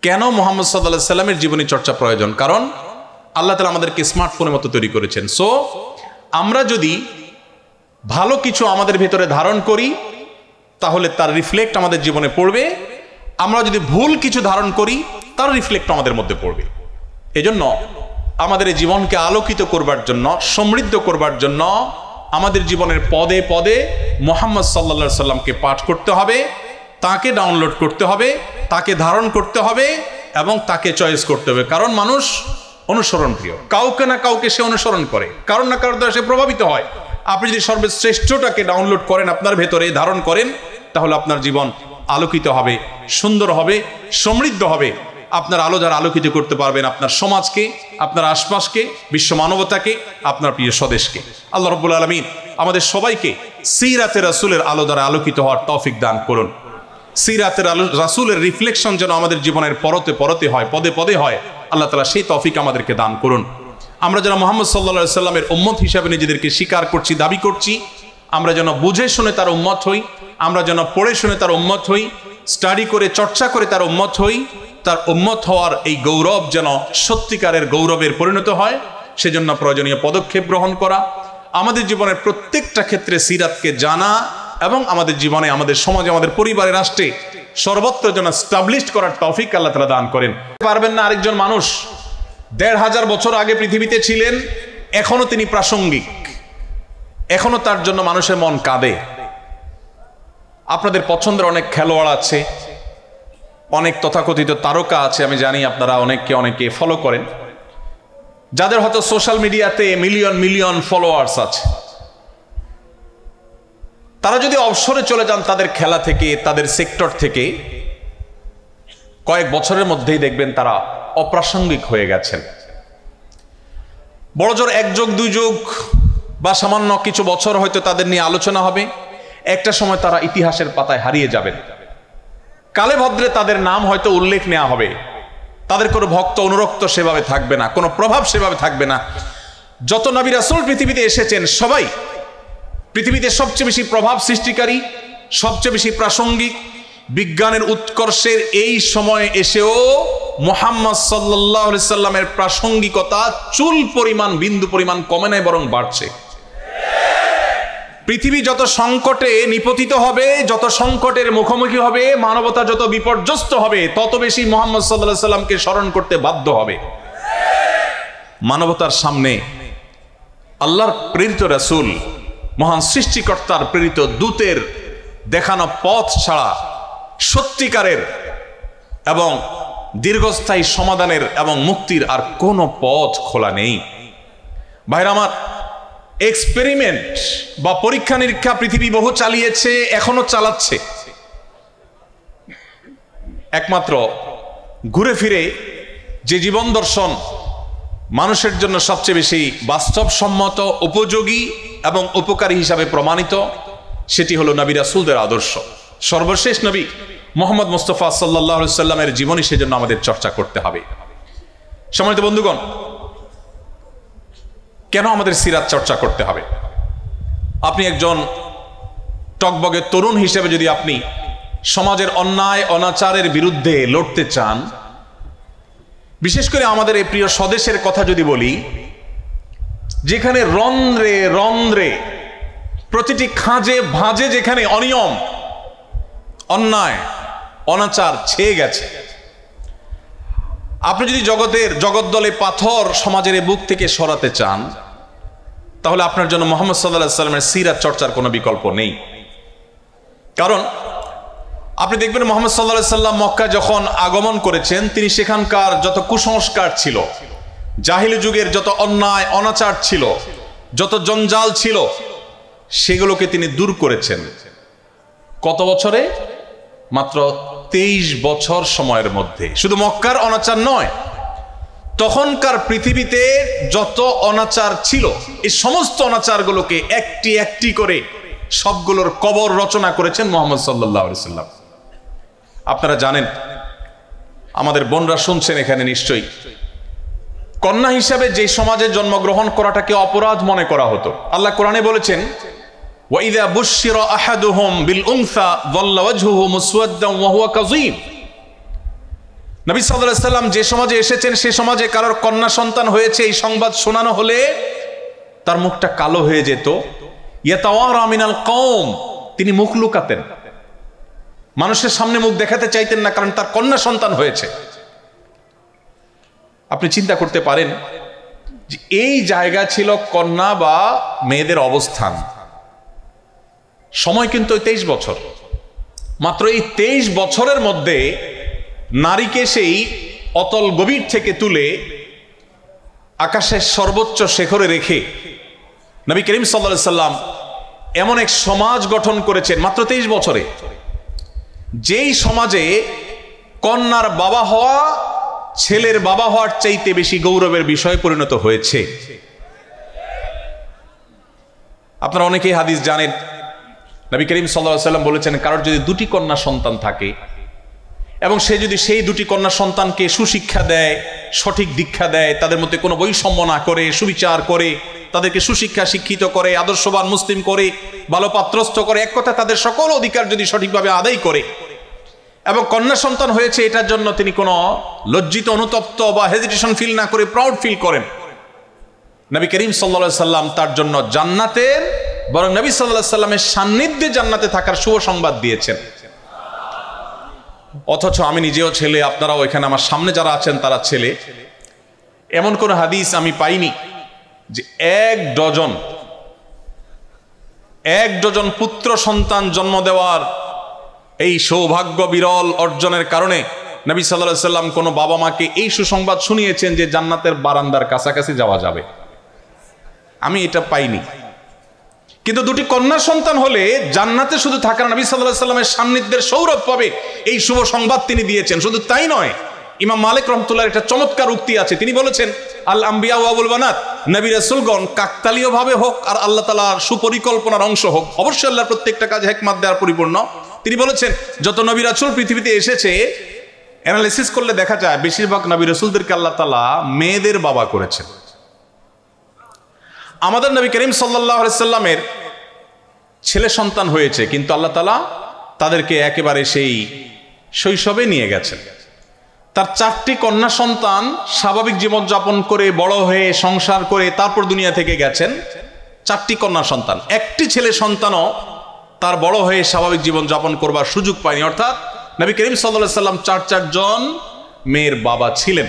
কেন মুহাম্মদ সাল্লাল্লাহু আলাইহি সাল্লামের জীবনী চর্চা প্রয়োজন? কারণ আল্লাহ তাআলা আমাদেরকে স্মার্টফোনের মতো তৈরি করেছেন। সো আমরা যদি ভালো কিছু আমাদের ভিতরে ধারণ করি তাহলে তার রিফ্লেক্ট আমাদের জীবনে পড়বে। আমরা যদি ভুল কিছু ধারণ করি তার রিফ্লেক্ট আমাদের মধ্যে পড়বে। এজন্য আমাদের এই জীবনকে আলোকিত করবার জন্য, সমৃদ্ধ করবার জন্য আমাদের জীবনের পদে পদে মুহাম্মদ সাল্লাল্লাহু আলাইহি সাল্লামকে পাঠ করতে হবে, তাকে ডাউনলোড করতে হবে, তাকে ধারণ করতে হবে এবং তাকে চয়েস করতে হবে। কারণ মানুষ অনুসরণ প্রিয়, কাউকে না কাউকে সে অনুসরণ করে, কারণ না কারোর দ্বারা সে প্রভাবিত হয়। আপনি যদি সর্বশ্রেষ্ঠটাকে ডাউনলোড করেন, আপনার ভেতরে ধারণ করেন, তাহলে আপনার জীবন আলোকিত হবে, সুন্দর হবে, সমৃদ্ধ হবে। আপনার আলো দ্বারা আলোকিত করতে পারবেন আপনার সমাজকে, আপনার আশপাশকে, বিশ্ব মানবতাকে, আপনার প্রিয় স্বদেশকে। আল্লাহ রাব্বুল আলামিন আমাদের সবাইকে সিরাতে রাসূলের আলো দ্বারা আলোকিত হওয়ার তৌফিক দান করুন। সিরাতের রাসূলের রিফ্লেকশন যেন আমাদের জীবনের পরতে পরতে হয়, পদে পদে হয়, আল্লাহ তাআলা সেই তৌফিক আমাদেরকে দান করুন। আমরা যারা মুহাম্মদ সাল্লাল্লাহু আলাইহি সাল্লামের উম্মত হিসেবে নিজেদেরকে স্বীকার করছি, দাবি করছি, আমরা যেন বুঝে শুনে তার উম্মত হই, আমরা যেন পড়ে শুনে তার উম্মত হই, স্টাডি করে চর্চা করে তার উম্মত হই। তার উম্মত হওয়ার এই গৌরব যেন সত্যিকারের গৌরবের পরিণত হয়, সেজন্য প্রয়োজনীয় পদক্ষেপ গ্রহণ করা, আমাদের জীবনের প্রত্যেকটা ক্ষেত্রে সিরাতকে জানা এবং আমাদের জীবনে, আমাদের সমাজে, আমাদের পরিবারে, রাষ্ট্রে সর্বত্র যেন স্টাবলিশড করার তৌফিক আল্লাহ তাআলা দান করেন। পারবেন না আরেকজন মানুষ ১৫০০ বছর আগে পৃথিবীতে ছিলেন, এখনো তিনি প্রাসঙ্গিক, এখনো তার জন্য মানুষের মন কাঁদে। আপনাদের পছন্দের অনেক খেলোয়াড় আছে, অনেক তথাকথিত তারকা আছে, আমি জানি আপনারা অনেকে ফলো করেন, যাদের হয়তো সোশ্যাল মিডিয়াতে মিলিয়ন মিলিয়ন ফলোয়ার্স আছে। তারা যদি অবসরে চলে যান তাদের খেলা থেকে, তাদের সেক্টর থেকে, কয়েক বছরের মধ্যেই দেখবেন তারা অপ্রাসঙ্গিক হয়ে গেছেন। বড়জোর ১ যুগ ২ যুগ বা সামান্য কিছু বছর হয়তো তাদের নিয়ে আলোচনা হবে, একটা সময় তারা ইতিহাসের পাতায় হারিয়ে যাবেন। কালে ভদ্রে তাদের নাম হয়তো উল্লেখ নেওয়া হবে, তাদের কোনো ভক্ত অনুরক্ত সেভাবে থাকবে না, কোনো প্রভাব সেভাবে থাকবে না। যত নবী রাসূল পৃথিবীতে এসেছেন সবাই পৃথিবীতে সবচেয়ে বেশি প্রভাব সৃষ্টিকারী, সবচেয়ে বেশি প্রাসঙ্গিক। বিজ্ঞানের উৎকর্ষের এই সময়ে এসেও মুহাম্মদ সাল্লাল্লাহু আলাইহি সাল্লামের প্রাসঙ্গিকতা চুল পরিমাণ, বিন্দু পরিমাণ কমে নাই, বরং বাড়ছে। পৃথিবী যত সংকটে নিপতিত হবে, যত সংকটের মুখোমুখি হবে, মানবতা যত বিপর্যস্ত হবে, তত বেশি মুহাম্মদ সাল্লাল্লাহু আলাইহি সাল্লামকে স্মরণ করতে বাধ্য হবে। মানবতার সামনে আল্লাহর প্রেরিত রাসূল, মহান সৃষ্টিকর্তার প্রেরিত দূতের দেখানো পথ ছাড়া সত্যিকারের এবং দীর্ঘস্থায়ী সমাধানের এবং মুক্তির আর কোনো পথ খোলা নেই। ভাইরা আমার, এক্সপেরিমেন্ট বা পরীক্ষা নিরীক্ষা পৃথিবী বহু চালিয়েছে, এখনো চালাচ্ছে। একমাত্র ঘুরে ফিরে যে জীবন দর্শন মানুষের জন্য সবচেয়ে বেশি বাস্তবসম্মত, উপযোগী এবং উপকারী হিসাবে প্রমাণিত, সেটি হলো নবী রাসূলদের আদর্শ। সর্বশেষ নবী মুহাম্মদ মুস্তাফা সাল্লাল্লাহু আলাইহি সাল্লামের জীবনী সেজন্য আমাদের চর্চা করতে হবে। সম্মানিত বন্ধুগণ, কেন আমাদের সিরাত চর্চা করতে হবে? আপনি একজন টকবগে তরুণ হিসেবে যদি আপনি সমাজের অন্যায় অনাচারের বিরুদ্ধে লড়তে চান, বিশেষ করে আমাদের এই প্রিয় স্বদেশের কথা যদি বলি, যেখানে রন্ধ্রে রন্ধ্রে, প্রতিটি খাঁজে ভাঁজে যেখানে অনিয়ম, অন্যায়, অনাচার ছেয়ে গেছে, আপনি যদি জগদ্দলে পাথর সমাজের বুক থেকে সরাতে চান, তাহলে আপনার জন্য মুহাম্মদ সাল্লাল্লাহু আলাইহি সাল্লামের সিরাত চর্চার কোনো বিকল্প নেই। কারণ আপনি দেখবেন মুহাম্মদ সাল্লাল্লাহু আলাইহি সাল্লাম মক্কা যখন আগমন করেছেন, তিনি সেখানকার যত কুসংস্কার ছিল, জাহিলি যুগের যত অন্যায় অনাচার ছিল, যত জঞ্জাল ছিল, সেগুলোকে তিনি দূর করেছেন। কত বছরে? মাত্র 23 বছর সময়ের মধ্যে। শুধু মক্কার অনাচার নয়, তখনকার পৃথিবীতে যত অনাচার ছিল, এই সমস্ত অনাচারগুলোকে একটি একটি করে সবগুলোর কবর রচনা করেছেন মুহাম্মদ সাল্লাল্লাহু আলাইহি সাল্লাম। আপনারা জানেন, আমাদের বোনরা শুনছেন এখানে নিশ্চয়ই, কন্যা হিসাবে যে সমাজে জন্মগ্রহণ করাটাকে অপরাধ মনে করা হতো। আল্লাহ কোরআনে বলেছেন, وَإِذَا بُشِّرَ أَحَدُهُمْ بِالْأُنثَى ظَلَّ وَجْهُهُ مُسْوَدًّا وَهُوَ كَظِيمٌ। নবী সাল্লাল্লাহু আলাইহি সাল্লাম যে সমাজে এসেছেন সে সমাজে কারোর কন্যা সন্তান হয়েছে এই সংবাদ শোনানো হলে তার মুখটা কালো হয়ে যেত। ইয়াতাওয়ারা মিনাল কওম, তিনি মুখ লুকাতেন, মানুষের সামনে মুখ দেখাতে চাইতেন না, কারণ তার কন্যা সন্তান হয়েছে। আপনি চিন্তা করতে পারেন যে এই জায়গা ছিল কন্যা বা মেয়েদের অবস্থান। সময় কিন্তু 23 বছর, মাত্র এই 23 বছরের মধ্যে নারীকে সেই অতল গভীর থেকে তুলে আকাশের সর্বোচ্চ শিখরে রেখে নবী করিম সাল্লাল্লাহু আলাইহি সাল্লাম এমন এক সমাজ গঠন করেছেন মাত্র 23 বছরে, যেই সমাজে কন্যার বাবা হওয়া ছেলের বাবা হওয়ার চাইতে বেশি গৌরবের বিষয় পরিণত হয়েছে। আপনারা অনেকেই হাদিস জানেন, নবী করিম সাল্লাল্লাহু আলাইহি সাল্লাম বলেছেন, কারোর যদি দুটি কন্যা সন্তান থাকে এবং সে যদি সেই দুটি কন্যা সন্তানকে সুশিক্ষা দেয়, সঠিক দীক্ষা দেয়, তাদের মধ্যে কোনো বৈষম্য না করে, সুবিচার করে, তাদেরকে সুশিক্ষা শিক্ষিত করে, আদর্শবান মুসলিম করে, ভালো পাত্রস্থ করে, এক কথা তাদের সকল অধিকার যদি সঠিকভাবে আদায় করে এবং কন্যা সন্তান হয়েছে এটার জন্য তিনি কোনো লজ্জিত, অনুতপ্ত বা হেজিটেশন ফিল না করে প্রাউড ফিল করেন, নবী করিম সাল্লাল্লাহু আলাইহি সাল্লাম তার জন্য জান্নাতের, বরং নবী সাল্লাল্লাহু আলাইহি সাল্লামের সান্নিধ্যে জান্নাতে থাকার শুভ সংবাদ দিয়েছেন। অথচ আমি নিজেও ছেলে, আপনারাও এখানে আমার সামনে যারা আছেন তারা ছেলে। এমন কোন হাদিস আমি পাইনি যে এক ডজন পুত্র সন্তান জন্ম দেওয়ার এই সৌভাগ্য বিরল অর্জনের কারণে নবী সাল্লাল্লাহু আলাইহি সাল্লাম কোনো বাবা মাকে এই সুসংবাদ শুনিয়েছেন যে জান্নাতের বারান্দার কাছাকাছি যাওয়া যাবে। আমি এটা পাইনি। কিন্তু দুটি কন্যা সন্তান হলে জান্নাতে শুধু থাকার নবী সাল্লাল্লাহু আলাইহি সাল্লামের সান্নিধ্যের সৌরভ পাবে, এই শুভ সংবাদ তিনি দিয়েছেন। শুধু তাই নয়, ইমাম মালিক রাহমাতুল্লাহর একটা চমৎকার উক্তি আছে, তিনি বলেছেন, আল আম্বিয়া ওয়া আবুল বানাত, নবী রাসূলগণ কাকতালীয় ভাবে হোক আর আল্লাহ তাআলার সুপরিকল্পনার অংশ হোক, অবশ্যই আল্লাহর প্রত্যেকটা কাজ হিকমত দ্বারা পরিপূর্ণ। তিনি বলেছেন, যত নবী রাসূল পৃথিবীতে এসেছে অ্যানালাইসিস করলে দেখা যায় বেশিরভাগ নবী রাসূলদেরকে আল্লাহ তাআলা মেয়েদের বাবা করেছেন। আমাদের নবী করিম সাল্লাল্লাহু আলাইহি সাল্লামের ছেলে সন্তান হয়েছে, কিন্তু আল্লাহ তাআলা তাদেরকে একেবারে সেই শৈশবে নিয়ে গেছেন। তার 4টি কন্যা সন্তান স্বাভাবিক জীবনযাপন করে বড় হয়ে সংসার করে তারপর দুনিয়া থেকে গেছেন। 4টি কন্যা সন্তান, একটি ছেলে সন্তানও তার বড় হয়ে স্বাভাবিক জীবনযাপন করবার সুযোগ পায়নি। অর্থাৎ নবী করিম সাল্লাল্লাহু আলাইহি সাল্লাম 4 জন মেয়ের বাবা ছিলেন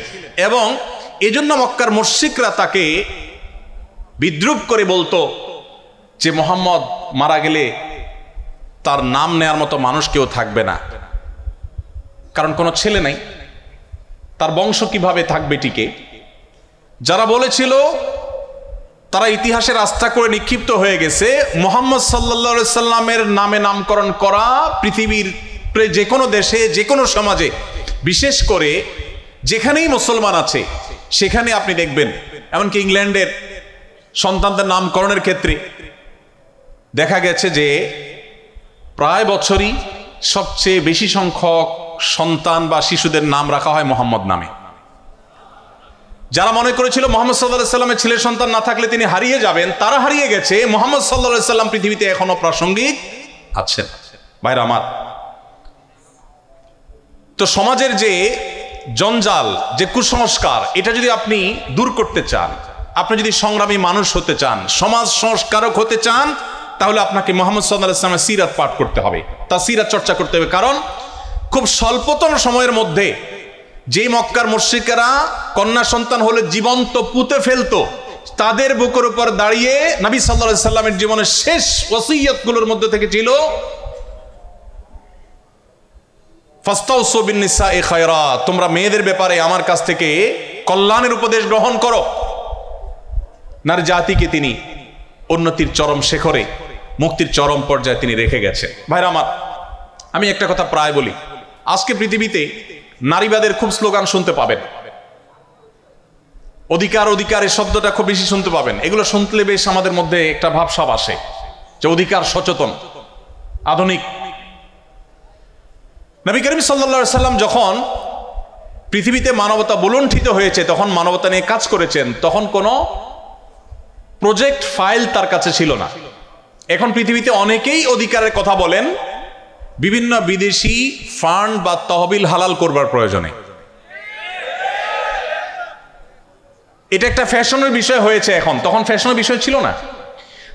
এবং এজন্য মক্কার মুশরিকরা তাকে বিদ্রুপ করে বলতো যে মুহাম্মদ মারা গেলে তার নাম নেয়ার মতো মানুষ কেউ থাকবে না, কারণ কোনো ছেলে নাই, তার বংশ কিভাবে থাকবে টিকে। যারা বলেছিল তারা ইতিহাসের আস্থা করে নিক্ষিপ্ত হয়ে গেছে। মুহাম্মদ সাল্লাল্লাহু আলাইহি সাল্লামের নামে নামকরণ করা পৃথিবীর যে কোনো দেশে, যে কোনো সমাজে, বিশেষ করে যেখানেই মুসলমান আছে সেখানে আপনি দেখবেন, এমনকি ইংল্যান্ডের সন্তানদের নামকরণের ক্ষেত্রে দেখা গেছে যে প্রায় বছরই সবচেয়ে বেশি সংখ্যক সন্তান বা শিশুদের নাম রাখা হয় মোহাম্মদ নামে। যারা মনে করেছিল মুহাম্মদ সাল্লাল্লাহু আলাইহি সাল্লামের ছেলে সন্তান না থাকলে তিনি হারিয়ে যাবেন, তারা হারিয়ে গেছে। মুহাম্মদ সাল্লাল্লাহু আলাইহি সাল্লাম পৃথিবীতে এখনো প্রাসঙ্গিক আছেন। ভাইরা আমার, তো সমাজের যে জঞ্জাল, যে কুসংস্কার, এটা যদি আপনি দূর করতে চান, আপনি যদি সংগ্রামী মানুষ হতে চান, সমাজ সংস্কারক হতে চান, তাহলে আপনাকে মুহাম্মদ সাল্লাল্লাহু আলাইহি সাল্লামের সিরাত পাঠ করতে হবে, তার সিরাত চর্চা করতে হবে। কারণ খুব স্বল্পতম সময়ের মধ্যে যে মক্কার মুশরিকেরা কন্যা সন্তান হলে জীবন্ত পুঁতে ফেলতো, তাদের বুকের উপর দাঁড়িয়ে নবী সাল্লাল্লাহু আলাইহি সাল্লামের জীবনের শেষ ওসিয়তগুলোর মধ্যে থেকে ছিল, ফাস্তাউসু বিন-নিসাই খায়রা, তোমরা মেয়েদের ব্যাপারে আমার কাছ থেকে কল্যাণের উপদেশ গ্রহণ করো। নারী জাতিকে তিনি উন্নতির চরম শিখরে, মুক্তির চরম পর্যায়ে তিনি রেখে গেছেন। ভাইরা আমার, আমি একটা কথা প্রায় বলি, আজকে পৃথিবীতে নারীবাদের খুব স্লোগান শুনতে পাবেন, অধিকার অধিকারের শব্দটা খুব বেশি শুনতে পাবেন। এগুলো শুনলে বেশ আমাদের মধ্যে একটা ভাবসাব আসে যে অধিকার সচেতন, আধুনিক। নবী করিম সাল্লাল্লাহু আলাইহি সাল্লাম যখন পৃথিবীতে মানবতা বুলুণ্ঠিত হয়েছে, তখন মানবতা নিয়ে কাজ করেছেন, তখন কোনো প্রজেক্ট ফাইল তার কাছে ছিল না। এখন পৃথিবীতে অনেকেই অধিকারের কথা বলেন বিভিন্ন বিদেশি ফান্ড বা তহবিল হালাল করবার প্রয়োজনে। এটা একটা ফ্যাশনের বিষয় হয়েছে এখন, তখন ফ্যাশনের বিষয় ছিল না।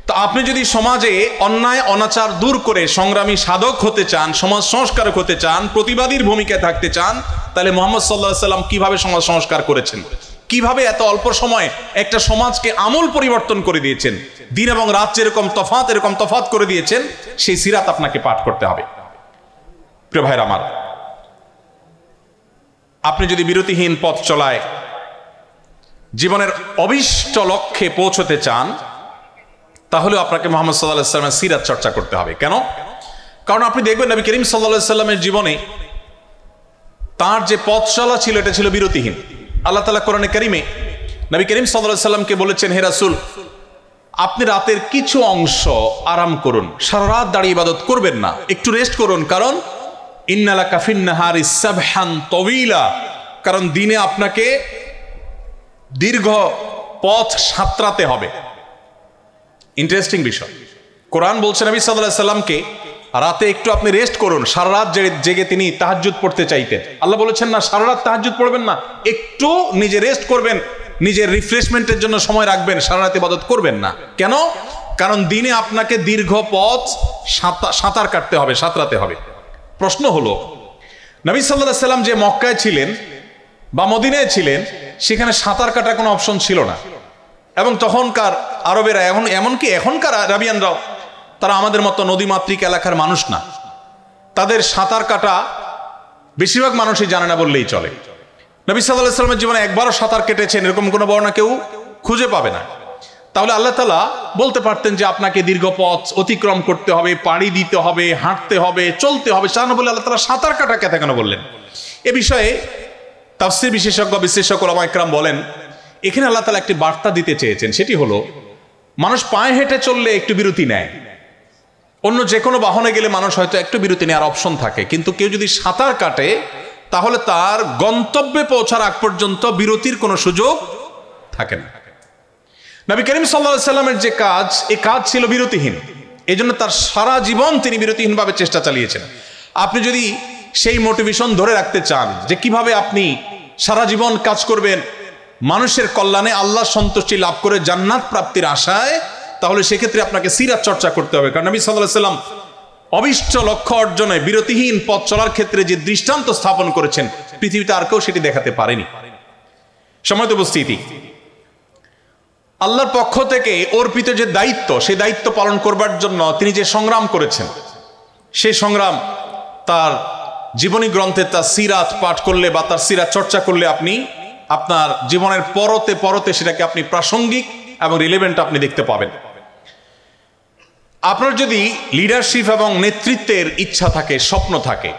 তো আপনি যদি সমাজে অন্যায় অনাচার দূর করে সংগ্রামী সাধক হতে চান, সমাজ সংস্কারক হতে চান, প্রতিবাদীর ভূমিকায় থাকতে চান, তাহলে মুহাম্মদ সাল্লাল্লাহু আলাইহি সাল্লাম কিভাবে সমাজ সংস্কার করেছেন, কিভাবে এত অল্প সময়ে একটা সমাজকে আমূল পরিবর্তন করে দিয়েছেন, দিন এবং রাত যেরকম তফাৎ এরকম তফাৎ করে দিয়েছেন, সেই সিরাত আপনাকে পাঠ করতে হবে। প্রিয় ভাইরা আমার, আপনি যদি বিরতিহীন পথ চলায় জীবনের অভিষ্ট লক্ষ্যে পৌঁছতে চান, তাহলে আপনাকে মুহাম্মদ সাল্লাল্লাহু আলাইহি ওয়াসাল্লামের সিরাত চর্চা করতে হবে। কেন? কারণ আপনি দেখবেন নবী করিম সাল্লাল্লাহু আলাইহি ওয়াসাল্লামের জীবনে তার যে পথ চলা ছিল এটা ছিল বিরতিহীন। আল্লাহ তাআলা কোরআনে কারীমে নবী করিম সাল্লাল্লাহু আলাইহি ওয়াসাল্লামকে বলেছেন, হে রাসূল, আপনি রাতের কিছু অংশ আরাম করুন, সারা রাত দাঁড়িয়ে ইবাদত করবেন না, একটু রেস্ট করুন। কারণ ইন্না লাকা ফিন নাহারি সাবহান তাওয়িলা, কারণ দিনে আপনাকে দীর্ঘ পথ সাঁতরাতে হবে। ইন্টারেস্টিং বিষয়, কোরআন বলছে নবী সাল্লাল্লাহু আলাইহি ওয়াসাল্লামকে রাতে একটু আপনি রেস্ট করুন। সারা রাত জেগে তিনি তাহাজ্জুদ পড়তে চাইতেন। আল্লাহ বলেছেন না সারা রাত তাহাজ্জুদ পড়বেন না, একটু নিজে রেস্ট করবেন, নিজের রিফ্রেশমেন্টের জন্য সময় রাখবেন, সারা রাত ইবাদত করবেন না। কেন? কারণ দিনে আপনাকে দীর্ঘ পথ সাঁতার কাটতে হবে, সাঁতরাতে হবে। প্রশ্ন হলো, নবী সাল্লাল্লাহু আলাইহি ওয়াসাল্লাম যে মক্কায় ছিলেন বা মদিনায় ছিলেন, সেখানে সাঁতার কাটার কোনো অপশন ছিল না। এবং তখনকার আরবেরা, এমনকি এখনকার আরাবিয়ানরাও, তারা আমাদের মতো নদীমাতৃক এলাকার মানুষ না। তাদের সাঁতার কাটা বেশিরভাগ মানুষই জানে না বললেই চলে। নবী সাল্লাল্লাহু আলাইহি ওয়াসাল্লামের জীবনে একবারও সাঁতার কেটেছেন এরকম কোনো বর্ণনা কেউ খুঁজে পাবে না। তাহলে আল্লাহ তাআলা বলতে পারতেন যে আপনাকে দীর্ঘ পথ অতিক্রম করতে হবে, পাড়ি দিতে হবে, হাঁটতে হবে, চলতে হবে, তা না বলে আল্লাহ তাআলা সাঁতার কাটা কেন বললেন? এ বিষয়ে তাফসীর বিশেষজ্ঞ বিশ্লেষক ওলামা ইকরাম বলেন, এখানে আল্লাহ তাআলা একটি বার্তা দিতে চেয়েছেন। সেটি হলো, মানুষ পায়ে হেঁটে চললে একটু বিরতি নেয়, অন্য যে কোনো বাহনে গেলে মানুষ হয়তো একটু বিরতি নেওয়ার অপশন থাকে, কিন্তু কেউ যদি সাঁতার কাটে তাহলে তার গন্তব্যে পৌঁছার আগ পর্যন্ত বিরতির কোনো সুযোগ থাকে না। নবী করিম সাল্লাল্লাহু আলাইহি ওয়াসাল্লামের যে কাজ, এই কাজ ছিল বিরতিহীন। এই জন্য তার সারা জীবন তিনি বিরতিহীনভাবে চেষ্টা চালিয়েছেন। আপনি যদি সেই মোটিভেশন ধরে রাখতে চান যে কিভাবে আপনি সারা জীবন কাজ করবেন মানুষের কল্যাণে, আল্লাহ সন্তুষ্টি লাভ করে জান্নাত প্রাপ্তির আশায়, তাহলে সেক্ষেত্রে আপনাকে সিরাত চর্চা করতে হবে। কারণ নবী সাল্লাল্লাহু আলাইহি ওয়াসাল্লাম অভিষ্ট লক্ষ্য অর্জনে বিরতিহীন পথ চলার ক্ষেত্রে যে দৃষ্টান্ত স্থাপন করেছেন, পৃথিবীতে আর কেউ সেটি দেখাতে পারেনি। সম্মানিত উপস্থিতি, আল্লাহর পক্ষ থেকে অর্পিত যে দায়িত্ব, সেই দায়িত্ব পালন করবার জন্য তিনি যে সংগ্রাম করেছেন, সেই সংগ্রাম তার জীবনী গ্রন্থে তার সিরাত পাঠ করলে বা তার সিরাত চর্চা করলে আপনি আপনার জীবনের পরতে পরতে সেটাকে আপনি প্রাসঙ্গিক এবং রিলেভেন্ট আপনি দেখতে পাবেন। আপনার যদি লিডারশিপ এবং নেতৃত্বের ইচ্ছা থাকে, স্বপ্ন থাকে,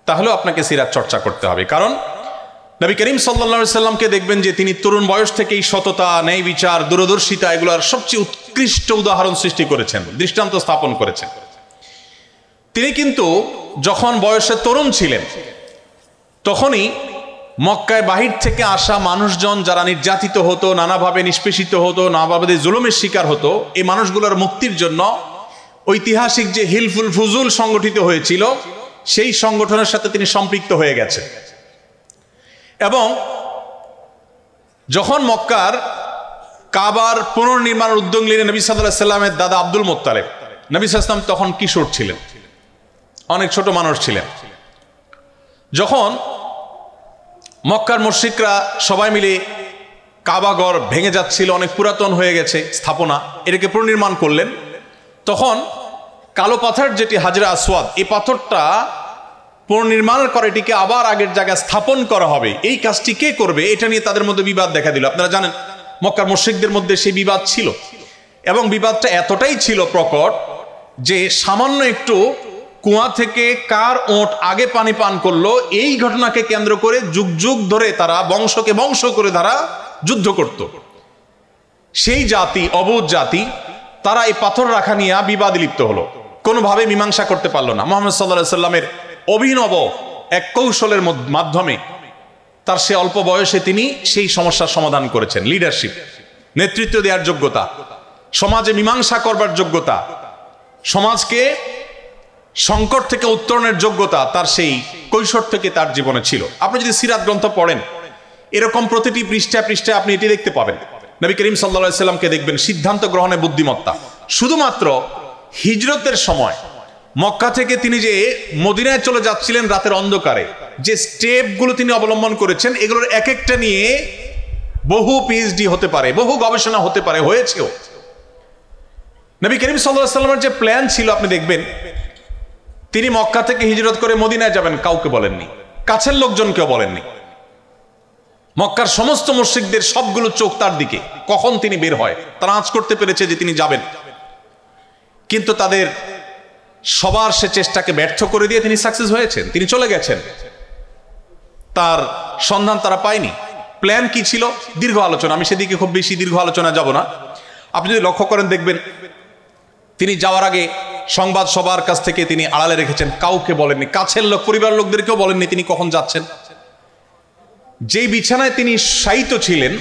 তাহলেও আপনাকে সিরাত চর্চা করতে হবে। কারণ নবী করিম সাল্লাল্লাহু আলাইহি ওয়াসাল্লামকে দেখবেন যে তিনি তরুণ বয়স থেকেই সততা, ন্যায় বিচার, দূরদর্শিতা এগুলোর সবচেয়ে উৎকৃষ্ট উদাহরণ সৃষ্টি করেছেন, দৃষ্টান্ত স্থাপন করেছেন। তিনি কিন্তু যখন বয়সে তরুণ ছিলেন, তখনই মক্কায় বাহির থেকে আসা মানুষজন যারা নির্যাতিত হতো, নানাভাবে নিষ্পেষিত হতো, নানাভাবে জুলুমের শিকার হতো, এই মানুষগুলোর মুক্তির জন্য ঐতিহাসিক যে হিলফুল ফুজুল সংগঠিত হয়েছিল, সেই সংগঠনের সাথে তিনি সম্পৃক্ত হয়ে গেছেন। এবং যখন মক্কার কাবার পুনর্নির্মাণের উদ্যোগ নিলেন নবী সাল্লাল্লাহু আলাইহি ওয়াসাল্লামের দাদা আব্দুল মুত্তালিব, নবী সাল্লাল্লাহু আলাইহি ওয়াসাল্লাম তখন কিশোর ছিলেন, অনেক ছোট মানুষ ছিলেন। যখন মক্কার মুশরিকরা সবাই মিলে কাবাঘর ভেঙে যাচ্ছিল, অনেক পুরাতন হয়ে গেছে স্থাপনা, এটাকে পুনর্নির্মাণ করলেন, তখন কালো পাথর যেটি হাজরা আসওয়াদ, এই পাথরটা পুনর্নির্মাণের করে এটিকে আবার আগের জায়গায় স্থাপন করা হবে, এই কাজটি কে করবে, এটা নিয়ে তাদের মধ্যে বিবাদ দেখা দিল। আপনারা জানেন মক্কার মুশরিকদের মধ্যে সেই বিবাদ ছিল, এবং বিবাদটা এতটাই ছিল প্রকট যে সামান্য একটু কুয়া থেকে কার ওঁট আগে পানি পান করলো, এই ঘটনাকে কেন্দ্র করে যুগ যুগ ধরে তারা বংশকে বংশ করে তারা যুদ্ধ করত। সেই জাতি, অবুঝ জাতি, তারা এই পাথর রাখা নিয়ে বিবাদে লিপ্ত হলো, কোনোভাবে মীমাংসা করতে পারলো না। মুহাম্মদ সাল্লাল্লাহু আলাইহি ওয়াসাল্লামের অভিনব এক কৌশলের মাধ্যমে তার সে অল্প বয়সে তিনি সেই সমস্যার সমাধান করেছেন। লিডারশিপ, নেতৃত্ব দেওয়ার যোগ্যতা, সমাজে মীমাংসা করবার যোগ্যতা, সমাজকে সংকট থেকে উত্তরণের যোগ্যতা তার সেই কৈশোর থেকে তার জীবনে ছিল। আপনি যদি সিরাত গ্রন্থ পড়েন, এরকম প্রতিটি পৃষ্ঠায় পৃষ্ঠায় আপনি এটি দেখতে পাবেন। নবী করিম সাল্লাল্লাহু আলাইহি সাল্লামকে দেখবেন সিদ্ধান্ত গ্রহণে বুদ্ধিমত্তা। শুধুমাত্র হিজরতের সময় মক্কা থেকে তিনি যে মদিনায় চলে যাচ্ছিলেন রাতের অন্ধকারে, যে স্টেপগুলো তিনি অবলম্বন করেছেন, এগুলোর এক একটা নিয়ে বহু পিএইচডি হতে পারে, বহু গবেষণা হতে পারে, হয়েছেও। নবী করিম সাল্লাল্লাহু আলাইহি সাল্লামের যে প্ল্যান ছিল আপনি দেখবেন, তিনি মক্কা থেকে হিজরত করে মদিনায় যাবেন, কাউকে বলেননি, কাছের লোকজনকেও বলেননি। মক্কার সমস্ত মুশরিকদের সবগুলো চোখ তার দিকে, কখন তিনি বের হয় তারা আঁচ করতে পেরেছে যে তিনি যাবেন, কিন্তু তাদের সবার সে চেষ্টাকে ব্যর্থ করে দিয়ে তিনি সাকসেস হয়েছেন, তিনি চলে গেছেন, তার সন্ধান তারা পায়নি। প্ল্যান কি ছিল? দীর্ঘ আলোচনা, আমি সেদিকে খুব বেশি দীর্ঘ আলোচনা যাব না। আপনি যদি লক্ষ্য করেন দেখবেন তিনি যাওয়ার আগে সংবাদ সবার কাছ থেকে তিনি আড়ালে রেখেছেন, কাউকে বলেননি, কাছের লোক পরিবার লোকদেরকেও বলেননি তিনি কখন যাচ্ছেন। যেই বিছানায় তিনি শায়িত ছিলেন,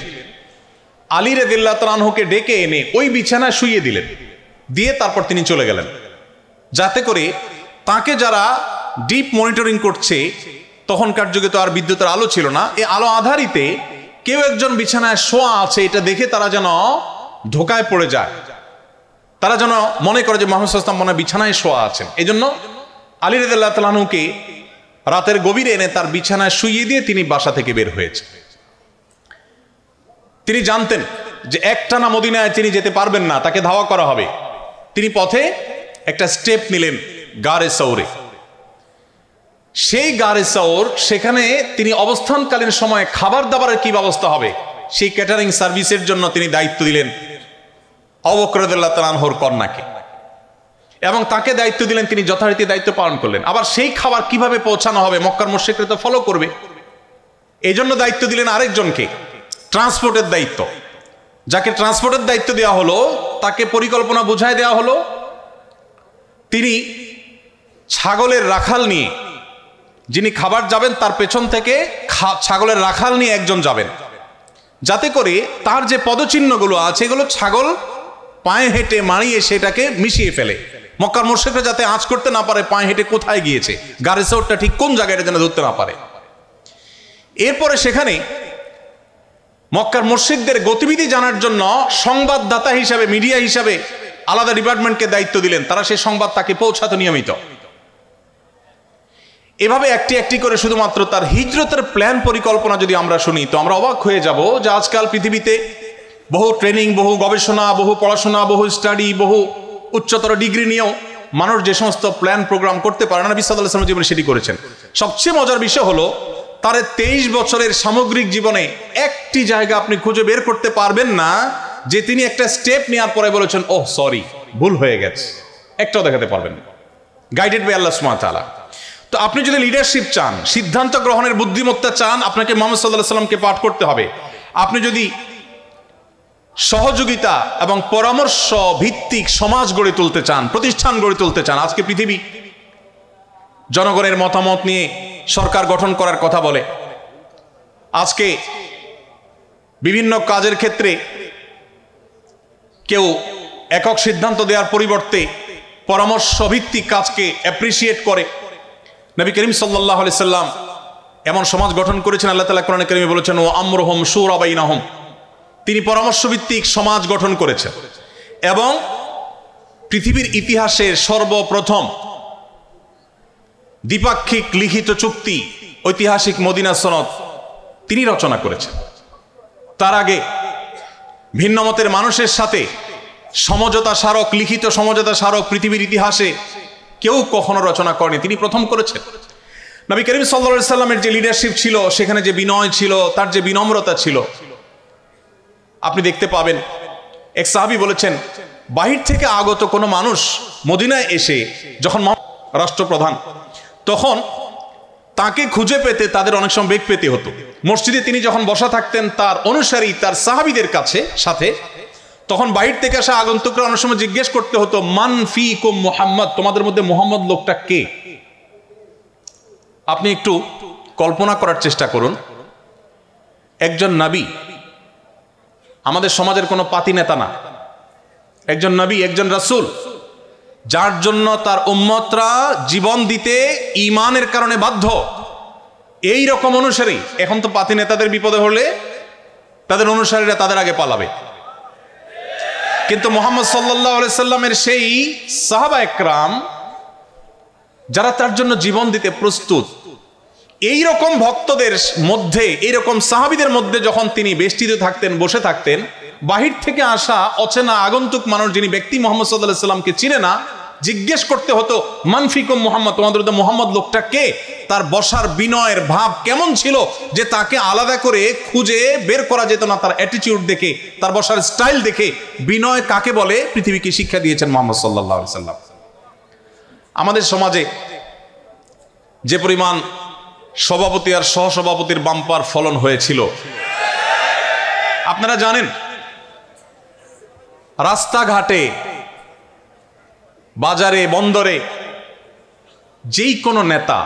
আলী রাদিয়াল্লাহু তাআলা আনহুকে ডেকে এনে ওই বিছানায় শুইয়ে দিলেন, দিয়ে তারপর তিনি চলে গেলেন, যাতে করে তাকে যারা ডিপ মনিটরিং করছে, তখনকার যুগে তো আর বিদ্যুতের আলো ছিল না, এই আলো আধারিতে কেউ একজন বিছানায় শোয়া আছে এটা দেখে তারা যেন ধোকায় পড়ে যায়, তারা যেন মনে করে যে মুহাম্মদ সাল্লাল্লাহু আলাইহি ওয়াসাল্লাম মনে বিছানায় শোয়া আছেন। এই জন্য আলী রাদিয়াল্লাহু তাআলা আনহুকে রাতের গভীরে এনে তার বিছানায় শুইয়ে দিয়ে তিনি বাসা থেকে বের হয়েছে। তিনি জানতেন যে একটানা মদিনায় তিনি যেতে পারবেন না, তাকে ধাওয়া করা হবে। তিনি পথে একটা স্টেপ নিলেন গারে সৌরে। সেই গারে সৌর, সেখানে তিনি অবস্থানকালীন সময়ে খাবার দাবারের কি ব্যবস্থা হবে সেই ক্যাটারিং সার্ভিসের জন্য তিনি দায়িত্ব দিলেন আবু বকর রাদিয়াল্লাহু তাআলা আনহুর কন্যাকে, এবং তাকে দায়িত্ব দিলেন, তিনি যথারীতি দায়িত্ব পালন করলেন। আবার সেই খাবার কিভাবে পৌঁছানো হবে মক্কার মুশরিকরা তো ফলো করবে, এই জন্য দায়িত্ব দিলেন আরেকজনকে, ট্রান্সপোর্টের দায়িত্ব। যাকে ট্রান্সপোর্টের দায়িত্ব দেওয়া হলো তাকে পরিকল্পনা বুঝায় দেওয়া হলো, তিনি ছাগলের রাখাল নিয়ে, যিনি খাবার যাবেন তার পেছন থেকে ছাগলের রাখাল নিয়ে একজন যাবেন, যাতে করে তার যে পদচিহ্নগুলো আছে এগুলো ছাগল পায়ে হেঁটে মারিয়ে সেটাকে মিশিয়ে ফেলে, মক্কার মুশরিকরা যাতে আঁচ করতে না পারে পায়ে হেঁটে কোথায় গিয়েছে, গারে সৌরটা ঠিক কোন জায়গায় যেন ধরতে না পারে। এরপরে সেখানে মক্কার মুশরিকদের গতিবিধি জানার জন্য সংবাদদাতা হিসাবে, মিডিয়া হিসাবে আলাদা ডিপার্টমেন্টকে দায়িত্ব দিলেন, তারা সেই সংবাদ তাকে পৌঁছাতো নিয়মিত। এভাবে একটি একটি করে শুধুমাত্র তার হিজরতের প্ল্যান পরিকল্পনা যদি আমরা শুনি তো আমরা অবাক হয়ে যাব যে আজকাল পৃথিবীতে বহু ট্রেনিং, বহু গবেষণা, বহু পড়াশোনা, বহু স্টাডি, বহু উচ্চতর ডিগ্রি নিয়েও মানুষ যে সমস্ত প্ল্যান প্রোগ্রাম করতে পারে না, নবী সাল্লাল্লাহু আলাইহি ওয়াসাল্লাম জীবনে সেটি করেছেন। সবচেয়ে মজার বিষয় হলো তার 23 বছরের সামগ্রিক জীবনে একটি জায়গা আপনি খুঁজে বের করতে পারবেন না যে তিনি একটা স্টেপ নেওয়ার পরে বলেছেন ওহ সরি ভুল হয়ে গেছে, একটাও দেখাতে পারবেন না। গাইডেড বাই আল্লাহ সুবহানাহু ওয়া তাআলা। তো আপনি যদি লিডারশিপ চান, সিদ্ধান্ত গ্রহণের বুদ্ধিমত্তা চান, আপনাকে মুহাম্মদ সাল্লাল্লাহু আলাইহি ওয়াসাল্লামকে পাঠ করতে হবে। আপনি যদি সহযোগিতা এবং পরামর্শ ভিত্তিক সমাজ গড়ে তুলতে চান, প্রতিষ্ঠান গড়ে তুলতে চান, আজকে পৃথিবী জনগণের মতামত নিয়ে সরকার গঠন করার কথা বলে। আজকে বিভিন্ন কাজের ক্ষেত্রে কেউ একক সিদ্ধান্ত দেওয়ার পরিবর্তে পরামর্শ ভিত্তিক কাজকে অ্যাপ্রিসিয়েট করে। নবী করিম সাল্লাল্লাহু আলাইহি সাল্লাম এমন সমাজ গঠন করেছেন, আল্লাহ তাআলা কোরআনে কারিমে বলেছেন ওয়া আমরুহুম শুরা বাইনাহুম, তিনি পরামর্শ ভিত্তিক সমাজ গঠন করেছেন। এবং পৃথিবীর ইতিহাসের সর্বপ্রথম দ্বিপাক্ষিক লিখিত চুক্তি, ঐতিহাসিক মদিনা সনদ তিনি রচনা করেছেন। তার আগে ভিন্ন মতের মানুষের সাথে সমঝোতা স্মারক, লিখিত সমঝোতা স্মারক পৃথিবীর ইতিহাসে কেউ কখনো রচনা করেনি, তিনি প্রথম করেছেন। নবী করিম সাল্লাল্লাহু আলাইহি সাল্লামের যে লিডারশিপ ছিল, সেখানে যে বিনয় ছিল, তার যে বিনম্রতা ছিল, আপনি দেখতে পাবেন। এক সাহাবী বলেছেন বাহির থেকে আগত কোনো মানুষ মদিনায় এসে যখন রাষ্ট্রপ্রধান, তখন তাকে খুঁজে পেতে তাদের অনেক সময় বেগ পেতে হতো। মসজিদে তিনি যখন বসা থাকতেন তার অনুসারী, তার সাহাবীদের সাথে, তখন বাহির থেকে আসা আগন্তুকরা অনেক সময় জিজ্ঞেস করতে হতো মান ফিকুম মুহাম্মদ, তোমাদের মধ্যে মুহাম্মদ লোকটা কে? আপনি একটু কল্পনা করার চেষ্টা করুন, একজন নবী, আমাদের সমাজের কোনো পাতি নেতা না, একজন নবী, একজন রাসূল, যার জন্য তার উম্মতরা জীবন দিতে ঈমানের কারণে বাধ্য, এই রকম অনুসারী এখন তো পাতি নেতাদের বিপদে হলে তাদের অনুসারীরা তাদের আগে পালাবে, কিন্তু মুহাম্মদ সাল্লাল্লাহু আলাইহি সাল্লামের সেই সাহাবা একরাম যারা তার জন্য জীবন দিতে প্রস্তুত, এই রকম ভক্তদের মধ্যে, এইরকম সাহাবীদের মধ্যে যখন তিনি বেষ্টিত থাকতেন, বসে থাকতেন, বাহির থেকে আসা অচেনা আগন্তুক মানুষ, যিনি ব্যক্তি মুহাম্মদ সাল্লাল্লাহু আলাইহি সাল্লামকে চিনে না, জিজ্ঞেস করতে হতো মানফিকুম মুহাম্মদ, তোমাদের মধ্যে মুহাম্মদ লোকটা কে? তার বসার বিনয়ের ভাব কেমন ছিল যে তাকে আলাদা করে খুঁজে বের করা যেত না। তার অ্যাটিটিউড দেখে, তার বসার স্টাইল দেখে বিনয় কাকে বলে পৃথিবীকে শিক্ষা দিয়েছেন মুহাম্মদ সাল্লাল্লাহু আলাইহি সাল্লাম। আমাদের সমাজে যে পরিমাণ সভাপতি আর সহসভাপতির বাম্পার ফলন হয়েছিল আপনারা জানেন। রাস্তাঘাটে, বাজারে, বন্দরে যেই কোনো নেতা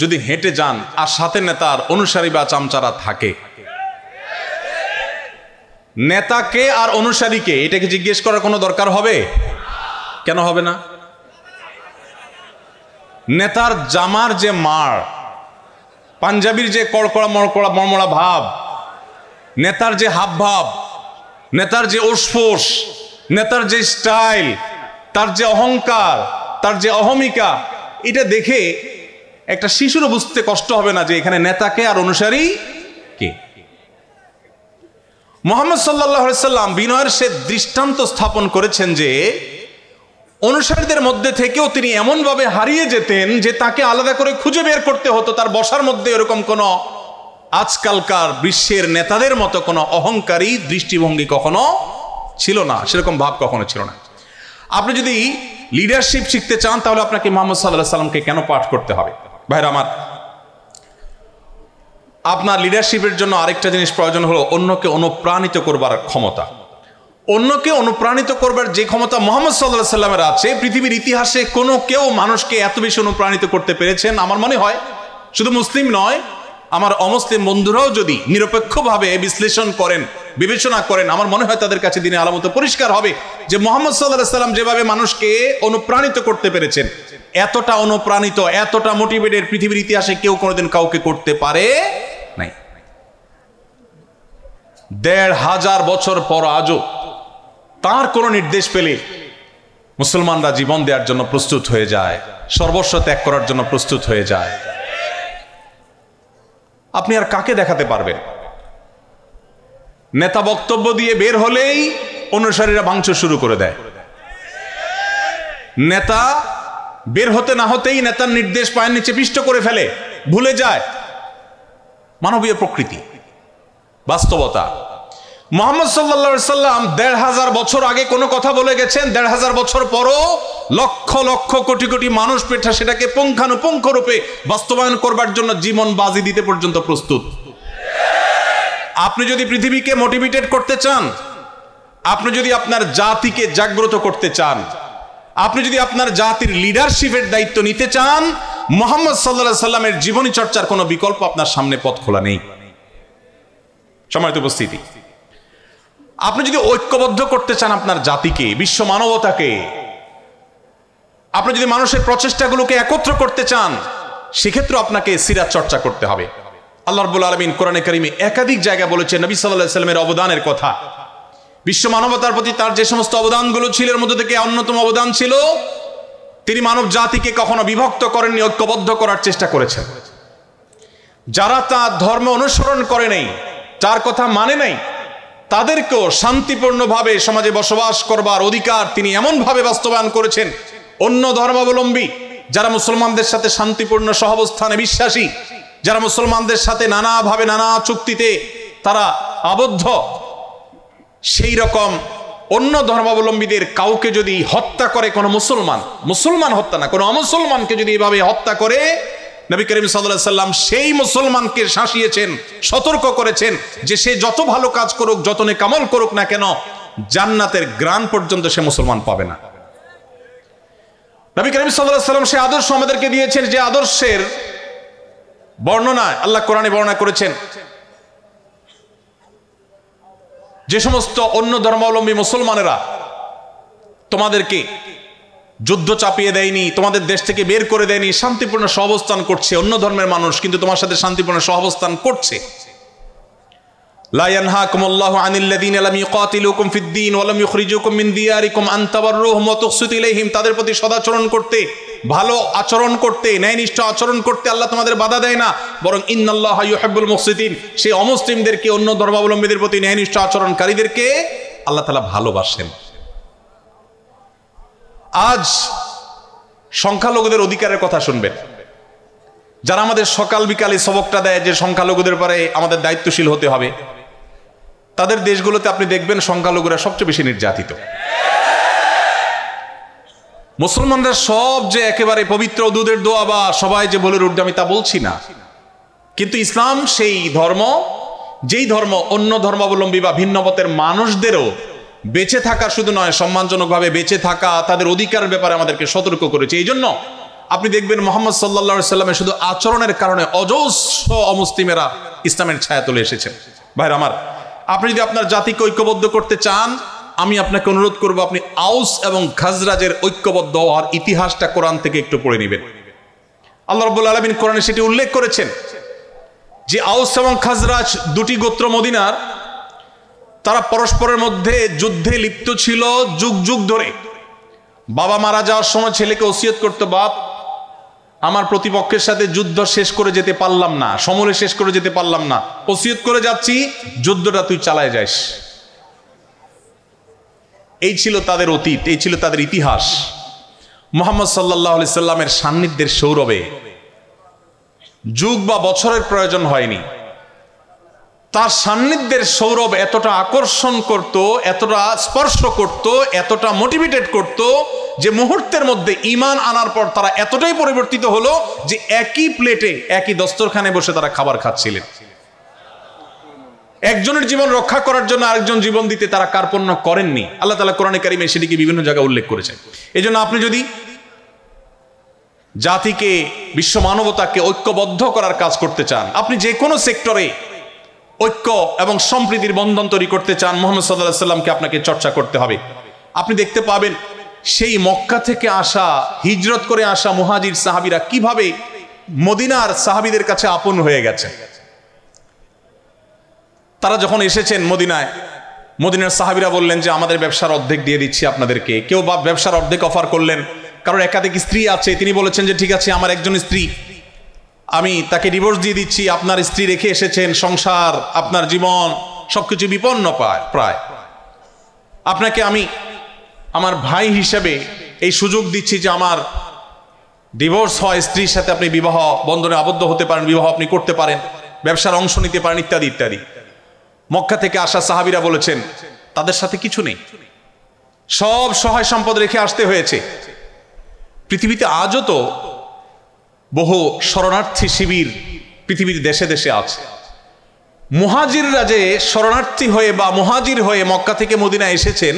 যদি হেঁটে যান আর সাথে নেতার অনুসারী বা চামচারা থাকে, নেতাকে আর অনুসারীকে এটাকে জিজ্ঞেস করার কোনো দরকার হবে? কেন হবে না? নেতার জামার যে মার, পাঞ্জাবির যে কড়কড়া মড়কড়া মড়মড়া ভাব, নেতার যে হাব ভাব, নেতার যে ওসফোস, নেতার যে স্টাইল, তার যে অহংকার, তার যে অহমিকা, এটা দেখে একটা শিশুরও বুঝতে কষ্ট হবে না যে এখানে নেতাকে আর অনুসারী কে। মুহাম্মদ সাল্লাল্লাহু আলাইহি সাল্লাম বিনয়ের সে দৃষ্টান্ত স্থাপন করেছেন যে অনুসারীদের মধ্যে থেকেও তিনি এমনভাবে হারিয়ে যেতেন যে তাকে আলাদা করে খুঁজে বের করতে হতো। তার বসার মধ্যে এরকম কোনো আজকালকার বিশ্বের নেতাদের মতো কোনো অহংকারী দৃষ্টিভঙ্গি কখনো ছিল না, সেরকম ভাব কখনো ছিল না। আপনি যদি লিডারশিপ শিখতে চান তাহলে আপনাকে মুহাম্মদ সাল্লাল্লাহু আলাইহি সাল্লামকে কেন পাঠ করতে হবে? ভাইরা আমার, আপনার লিডারশিপের জন্য আরেকটা জিনিস প্রয়োজন হলো অন্যকে অনুপ্রাণিত করবার ক্ষমতা। অন্যকে অনুপ্রাণিত করবার যে ক্ষমতা মুহাম্মদ সাল্লাল্লাহু আলাইহি সাল্লামের আছে, পৃথিবীর ইতিহাসে কোনো কেউ মানুষকে এত বেশি অনুপ্রাণিত করতে পেরেছেন আমার মনে হয় শুধু মুসলিম নয়, আমার অমুসলিম বন্ধুরাও যদি নিরপেক্ষভাবে বিশ্লেষণ করেন, বিবেচনা করেন, আমার মনে হয় তাদের কাছে দিনে আলামত পরিষ্কার হবে যে মুহাম্মদ সাল্লাল্লাহু আলাইহি সাল্লাম যেভাবে মানুষকে অনুপ্রাণিত করতে পেরেছেন, এতটা অনুপ্রাণিত, এতটা মোটিভেটেড পৃথিবীর ইতিহাসে কেউ কোনোদিন কাউকে করতে পারে নাই। ১৫০০ বছর পর আজও তার কোন নির্দেশ পেলে মুসলমানরা জীবন দেওয়ার জন্য প্রস্তুত হয়ে যায়, সর্বস্ব ত্যাগ করার জন্য প্রস্তুত হয়ে যায়। আপনি আর কাকে দেখাতে পারবেন? নেতা বক্তব্য দিয়ে বের হলেই অনুসারীরা ভাঙচুর শুরু করে দেয়। নেতা বের হতে না হতেই নেতার নির্দেশ পায়ের নিচে পিষ্ট করে ফেলে, ভুলে যায় মানবীয় প্রকৃতি, বাস্তবতা। মুহাম্মদ সাল্লাল্লাহু আলাইহি সাল্লাম ১৫০০ বছর আগে কোনো কথা বলে গেছেন, ১৫০০ বছর পরও লক্ষ লক্ষ কোটি কোটি মানুষ পেঠা সেটাকে পুঙ্খানুপুঙ্খ রূপে বাস্তবায়ন করবার জন্য জীবন বাজি দিতে পর্যন্ত প্রস্তুত। আপনি যদি পৃথিবীকে মোটিভেটেড করতে চান, আপনি যদি আপনার জাতিকে জাগ্রত করতে চান, আপনি যদি আপনার জাতির লিডারশিপের দায়িত্ব নিতে চান, মুহাম্মদ সাল্লাল্লাহু আলাইহি সাল্লামের জীবনী চর্চার কোনো বিকল্প আপনার সামনে পথ খোলা নেই। সম্মানিত উপস্থিতি, আপনি যদি ঐক্যবদ্ধ করতে চান আপনার জাতিকে, বিশ্ব মানবতাকে, আপনি যদি মানুষের প্রচেষ্টাগুলোকে একত্র করতে চান, সেক্ষেত্রে আপনাকে সিরাত চর্চা করতে হবে। আল্লাহ রাব্বুল আলামিন কোরআনে কারিমে একাধিক জায়গায় বলেছেন নবী সাল্লাল্লাহু আলাইহি সাল্লামের অবদানের কথা। বিশ্ব মানবতার প্রতি তার যে সমস্ত অবদানগুলো ছিল এর মধ্যে থেকে অন্যতম অবদান ছিল তিনি মানব জাতিকে কখনো বিভক্ত করেননি, ঐক্যবদ্ধ করার চেষ্টা করেছেন। যারা তার ধর্ম অনুসরণ করে নাই, তার কথা মানে নাই, তাদেরকেও শান্তিপূর্ণভাবে সমাজে বসবাস করবার অধিকার তিনি এমনভাবে বাস্তবায়ন করেছেন। অন্য ধর্মাবলম্বী যারা মুসলমানদের সাথে শান্তিপূর্ণ সহাবস্থানে বিশ্বাসী, যারা মুসলমানদের সাথে নানাভাবে নানা চুক্তিতে তারা আবদ্ধ, সেই রকম অন্য ধর্মাবলম্বীদের কাউকে যদি হত্যা করে কোনো মুসলমান হত্যা না, কোনো অমুসলমানকে যদি এভাবে হত্যা করে, নবী করিম সাল্লাল্লাহু আলাইহি সাল্লাম সেই মুসলমানকে শাসিয়েছেন, সতর্ক করেছেন যে সে যত ভালো কাজ করুক, যত নেকামল করুক না কেন, জান্নাতের গ্রাণ পর্যন্ত সে মুসলমান পাবে না। নবী করিম সাল্লাল্লাহু আলাইহি সাল্লাম সেই আদর্শ আমাদেরকে দিয়েছেন, যে আদর্শের বর্ণনা আল্লাহ কোরআনে বর্ণনা করেছেন। যে সমস্ত অন্য ধর্মাবলম্বী মুসলমানেরা তোমাদেরকে যুদ্ধ চাপিয়ে দেয়নি, তোমাদের দেশ থেকে বের করে দেয়নি, শান্তিপূর্ণ সহাবস্থান করছে। অন্য ধর্মের মানুষ কিন্তু তোমার সাথে শান্তিপূর্ণ সহাবস্থান করছে। লা ইয়ানহাকুমুল্লাহু আনিল্লাযীনা লাম ইউকাতিলুকুম ফিদ-দীন ওয়া লাম ইউখরিজুকুম মিন দিয়ারিকুম আন তাবাররুহুম ওয়া তুকসিতু ইলাইহিম। তাদের প্রতি সদাচরণ করতে, ভালো আচরণ করতে, ন্যায়নিষ্ঠ আচরণ করতে আল্লাহ তোমাদের বাধা দেয় না, বরং ইন্নাল্লাহা ইউহিব্বুল মুকসিতিন, সেই অমুসলিমদেরকে, অন্য ধর্মাবলম্বীদের প্রতি ন্যায়নিষ্ঠ আচরণকারীদেরকে আল্লাহ তাআলা ভালোবাসেন। আজ সংখ্যালঘুদের অধিকারের কথা শুনবেন। যারা আমাদের সকাল বিকালে সবকটা দেয় যে সংখ্যালঘুদের পরে আমাদের দায়িত্বশীল হতে হবে, তাদের দেশগুলোতে আপনি দেখবেন সংখ্যালঘুরা সবচেয়ে বেশি নির্যাতিত। মুসলমানরা সব যে একেবারে পবিত্র দুধের দোয়া বা সবাই যে বলে উঠবে, আমি তা বলছি না, কিন্তু ইসলাম সেই ধর্ম, যেই ধর্ম অন্য ধর্মাবলম্বী বা ভিন্ন মতের মানুষদেরও বেঁচে থাকা শুধু নয়, সম্মানজনকভাবে বেঁচে থাকা, তাদের অধিকারের ব্যাপারে আমাদেরকে সতর্ক করেছে। এই জন্য আপনি দেখবেন মুহাম্মদ সাল্লাল্লাহু আলাইহি সাল্লামের শুধু আচরণের কারণে অজস্র অমুসলিমেরা ইসলামের ছায়া তুলে এসেছেন। ভাইরা আমার, আপনি যদি আপনার জাতিকে ঐক্যবদ্ধ করতে চান, আমি আপনাকে অনুরোধ করব আপনি আউস এবং খাজরাজের ঐক্যবদ্ধ হওয়ার ইতিহাসটা কোরআন থেকে একটু পড়ে নেবেন। আল্লাহ রাব্বুল আলামিন কোরআনে সেটি উল্লেখ করেছেন যে আউস এবং খাজরাজ দুটি গোত্র মদিনার, তারা পরস্পরের মধ্যে যুদ্ধে লিপ্ত ছিল যুগ যুগ ধরে। বাবা মারা যাওয়ার সময় ছেলেকে ওসিয়ত করতো, বাপ আমার প্রতিপক্ষের সাথে যুদ্ধ শেষ করে যেতে পারলাম না, সমূলে শেষ করে যেতে পারলাম না, ওসিয়ত করে যাচ্ছি যুদ্ধটা তুই চালায় যাস। এই ছিল তাদের অতীত, এই ছিল তাদের ইতিহাস। মুহাম্মদ সাল্লাল্লাহু আলাইহি সাল্লামের সান্নিধ্যের সৌরভে যুগ বা বছরের প্রয়োজন হয়নি, তার সান্নিধ্যের সৌরভ এতটা আকর্ষণ করত, এতটা স্পর্শ করত, এতটা মোটিভেটেড করত যে মুহূর্তের মধ্যে ঈমান আনার পর তারা এতটাই পরিবর্তিত হলো যে একই প্লেটে, একই দস্তরখানে বসে তারা খাবার খাচ্ছিলেন। একজনের জীবন রক্ষা করার জন্য আরেকজন জীবন দিতে তারা কার্পণ্য করেননি। আল্লাহ তাআলা কোরআনে কারিমে সেটিকে বিভিন্ন জায়গায় উল্লেখ করেছেন। এই জন্য আপনি যদি জাতিকে, বিশ্ব মানবতাকে ঐক্যবদ্ধ করার কাজ করতে চান, আপনি যে কোনো সেক্টরে ঐক্য এবং সম্প্রীতির বন্ধন তৈরি করতে চান, মুহাম্মদ সাল্লাল্লাহু আলাইহি সাল্লামকে আপনাকে চর্চা করতে হবে। আপনি দেখতে পাবেন সেই মক্কা থেকে আসা, হিজরত করে আসা মুহাজির সাহাবীরা কিভাবে মদিনার সাহাবীদের কাছে আপন হয়ে গেছে। তারা যখন এসেছেন মদিনায়, মদিনার সাহাবীরা বললেন যে আমাদের ব্যবসার অর্ধেক দিয়ে দিচ্ছি আপনাদেরকে। কেউ বা ব্যবসার অর্ধেক অফার করলেন, কারণ একাধিক স্ত্রী আছে, তিনি বলেছেন যে ঠিক আছে, আমার একজন স্ত্রী, আমি তাকে ডিভোর্স দিয়ে দিচ্ছি, আপনার স্ত্রী রেখে এসেছেন, সংসার, আপনার জীবন সবকিছু বিপন্ন প্রায়, আপনাকে আমি আমার ভাই হিসেবে এই সুযোগ দিচ্ছি যে আমার ডিভোর্স হয় স্ত্রীর সাথে আপনি বিবাহ বন্ধনে আবদ্ধ হতে পারেন, বিবাহ আপনি করতে পারেন, ব্যবসার অংশ নিতে পারেন, ইত্যাদি ইত্যাদি। মক্কা থেকে আসা সাহাবীরা বলেছেন তাদের সাথে কিছু নেই, সব সহায় সম্পদ রেখে আসতে হয়েছে। পৃথিবীতে আজও তো বহু শরণার্থী শিবির পৃথিবীর দেশে দেশে আছে। মুহাজিররা যে শরণার্থী হয়ে বা মুহাজির হয়ে মক্কা থেকে মদিনা এসেছেন,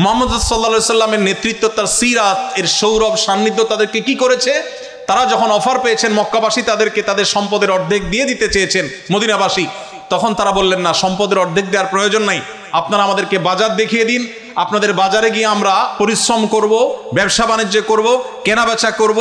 মুহাম্মদ সাল্লাল্লাহু আলাইহি সাল্লামের নেতৃত্ব, তার সিরাত, এর সৌরভ সান্নিধ্য তাদেরকে কি করেছে? তারা যখন অফার পেয়েছেন মক্কাবাসী তাদেরকে তাদের সম্পদের অর্ধেক দিয়ে দিতে চেয়েছেন মদিনাবাসী, তখন তারা বললেন না, সম্পদের অর্ধেক দেওয়ার প্রয়োজন নাই, আপনারা আমাদেরকে বাজার দেখিয়ে দিন, আপনাদের বাজারে গিয়ে আমরা পরিশ্রম করব, ব্যবসা বাণিজ্য করব, কেনাবেচা করব,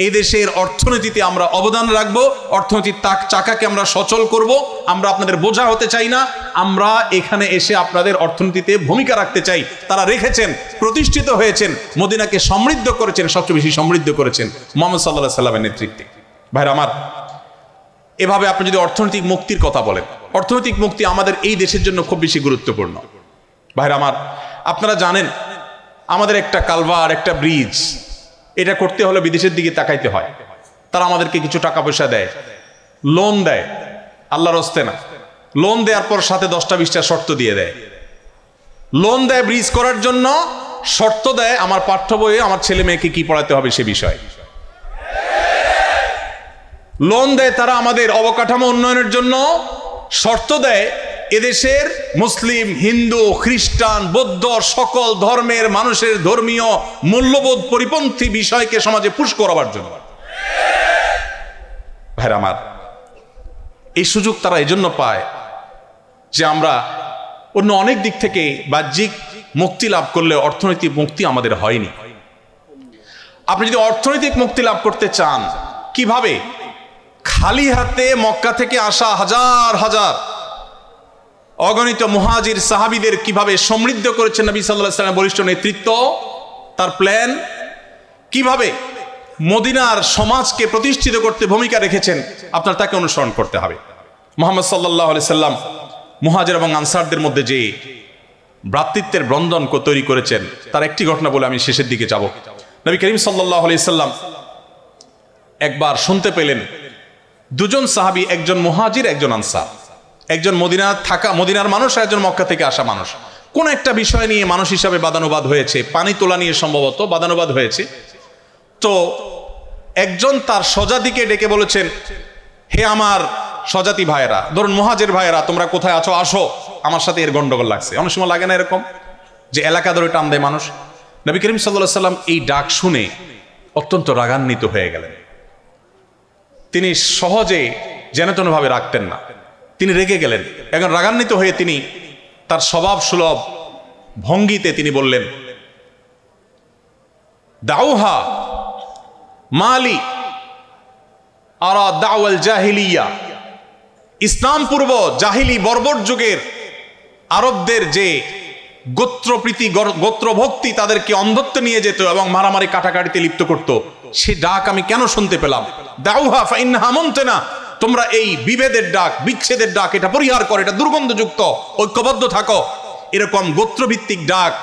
এই দেশের অর্থনীতিতে আমরা অবদান রাখবো, অর্থনীতির চাকাকে আমরা সচল করব, আমরা আপনাদের বোঝা হতে চাই না, আমরা এখানে এসে আপনাদের অর্থনীতিতে ভূমিকা রাখতে চাই। তারা রেখেছেন, প্রতিষ্ঠিত হয়েছেন, মদিনাকে সমৃদ্ধ করেছেন, সবচেয়ে বেশি সমৃদ্ধ করেছেন মুহাম্মদ সাল্লাল্লাহু আলাইহি সাল্লামের নেতৃত্বে। ভাইরা আমার, এভাবে আপনি যদি অর্থনৈতিক মুক্তির কথা বলেন, অর্থনৈতিক মুক্তি আমাদের এই দেশের জন্য খুব বেশি গুরুত্বপূর্ণ। ভাইরা আমার, আপনারা জানেন আমাদের একটা কালভার, একটা ব্রিজ, এটা করতে হলে বিদেশের দিকে তাকাইতে হয়। তারা আমাদেরকে কিছু টাকা পয়সা দেয়, লোন দেয়, আল্লাহর হস্তে না, লোন দেওয়ার পর সাথে 10টা 20টা শর্ত দিয়ে দেয়। লোন দেয় ব্রিজ করার জন্য, শর্ত দেয় আমার পাঠ্য বইয়ে আমার ছেলে মেয়েকে কি পড়াতে হবে সে বিষয়ে। লোন দেয় তারা আমাদের অবকাঠামো উন্নয়নের জন্য, শর্ত দেয় এদেশের মুসলিম, হিন্দু, খ্রিস্টান, বৌদ্ধ সকল ধর্মের মানুষের ধর্মীয় মূল্যবোধ পরিপন্থী বিষয়কে সমাজে পুশ করাবার জন্য। ভাইরা আমার, এই সুযোগ তারা এজন্য পায় যে আমরা অন্য অনেক দিক থেকে বাহ্যিক মুক্তি লাভ করলে অর্থনৈতিক মুক্তি আমাদের হয়নি। আপনি যদি অর্থনৈতিক মুক্তি লাভ করতে চান, কিভাবে? খালি হাতে মক্কা থেকে আসা হাজার হাজার অগণিত মুহাজির সাহাবীদের কিভাবে সমৃদ্ধ করেছেন নবী সাল্লাল্লাহু আলাইহি ওয়াসাল্লামের বলিষ্ঠ নেতৃত্ব, তার প্ল্যান, কিভাবে মদিনার সমাজকে প্রতিষ্ঠিত করতে ভূমিকা রেখেছেন, আপনার তাকে অনুসরণ করতে হবে। মুহাম্মদ সাল্লাল্লাহু আলাইহি সাল্লাম মুহাজির এবং আনসারদের মধ্যে যে ভ্রাতৃত্বের বন্ধন তৈরি করেছেন, তার একটি ঘটনা বলে আমি শেষের দিকে যাব। নবী করিম সাল্লাল্লাহু আলাইহি সাল্লাম একবার শুনতে পেলেন দুজন সাহাবী, একজন মুহাজির একজন আনসার, একজন মদিনার মানুষ আর একজন মক্কা থেকে আসা মানুষ, কোন একটা বিষয় নিয়ে মানুষ হিসাবে বাদানুবাদ হয়েছে, পানি তোলা নিয়ে সম্ভবত বাদানুবাদ হয়েছে। তো একজন তার স্বজাতিকে ডেকে বলেছেন, হে আমার স্বজাতি ভাইয়েরা, ধরুন মুহাজির ভাইয়েরা, তোমরা কোথায় আছো, আসো, আমার সাথে এর গন্ডগোল লাগছে। অনেক সময় লাগে না এরকম, যে এলাকা ধরে টান দেয় মানুষ। নবী করিম সাল্লাল্লাহু আলাইহি সাল্লাম এই ডাক শুনে অত্যন্ত রাগান্বিত হয়ে গেলেন। তিনি সহজে যেনতেনভাবে রাখতেন না, তিনি রেগে গেলেন। এখন রাগান্বিত হয়ে তিনি তার স্বভাব সুলভ ভঙ্গিতে তিনি বললেন, দাউহা মালি আরা দাওয়াল জাহিলিয়া, ইসলাম পূর্ব জাহিলি বর্বর যুগের আরবদের যে গোত্রপ্রীতি গোত্রভক্তি তাদেরকে অন্ধত্বে নিয়ে যেত এবং মারামারি কাটাকাটিতে লিপ্ত করত, সে ডাক আমি কেন শুনতে পেলাম? দাউহা ফাইন্নাহা মুনতিনা, তোমরা এই বিভেদের ডাক, বিচ্ছেদের ডাক, এটা পরিহার করো, এটা দুর্গন্ধযুক্ত, ঐক্যবদ্ধ থাকো। এরকম গোত্রভিত্তিক ডাক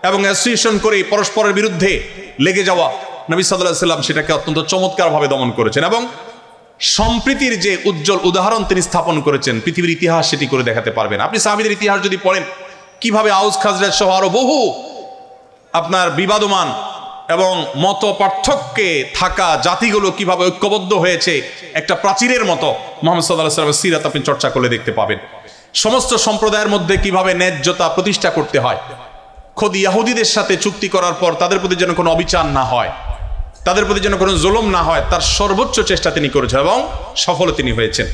এবং অ্যাসোসিয়েশন করে পরস্পরের বিরুদ্ধে লেগে যাওয়া, নবী সাল্লাল্লাহু আলাইহি সাল্লাম সেটাকে অত্যন্ত চমৎকারভাবে দমন করেছেন এবং সম্প্রীতির যে উজ্জ্বল উদাহরণ তিনি স্থাপন করেছেন, পৃথিবীর ইতিহাস সেটি করে দেখাতে পারবেন। আপনি সাহাবীদের ইতিহাস যদি পড়েন, কিভাবে আউস খাজরাজ সহ আরো বহু আপনার বিবাদমান এবং মত পার্থক্যে থাকা জাতিগুলো কিভাবে ঐক্যবদ্ধ হয়েছে একটা প্রাচীরের মতো, মুহাম্মদ সাল্লাল্লাহু আলাইহি ওয়াসাল্লামের সিরাত আপনি চর্চা করলে দেখতে পাবেন। সমস্ত সম্প্রদায়ের মধ্যে কিভাবে ন্যায্যতা প্রতিষ্ঠা করতে হয়, খোদ ইহুদিদের সাথে চুক্তি করার পর তাদের প্রতি যেন কোনো অবিচার না হয়, তাদের প্রতি যেন কোনো জুলুম না হয়, তার সর্বোচ্চ চেষ্টা তিনি করেছেন এবং সফল তিনি হয়েছেন।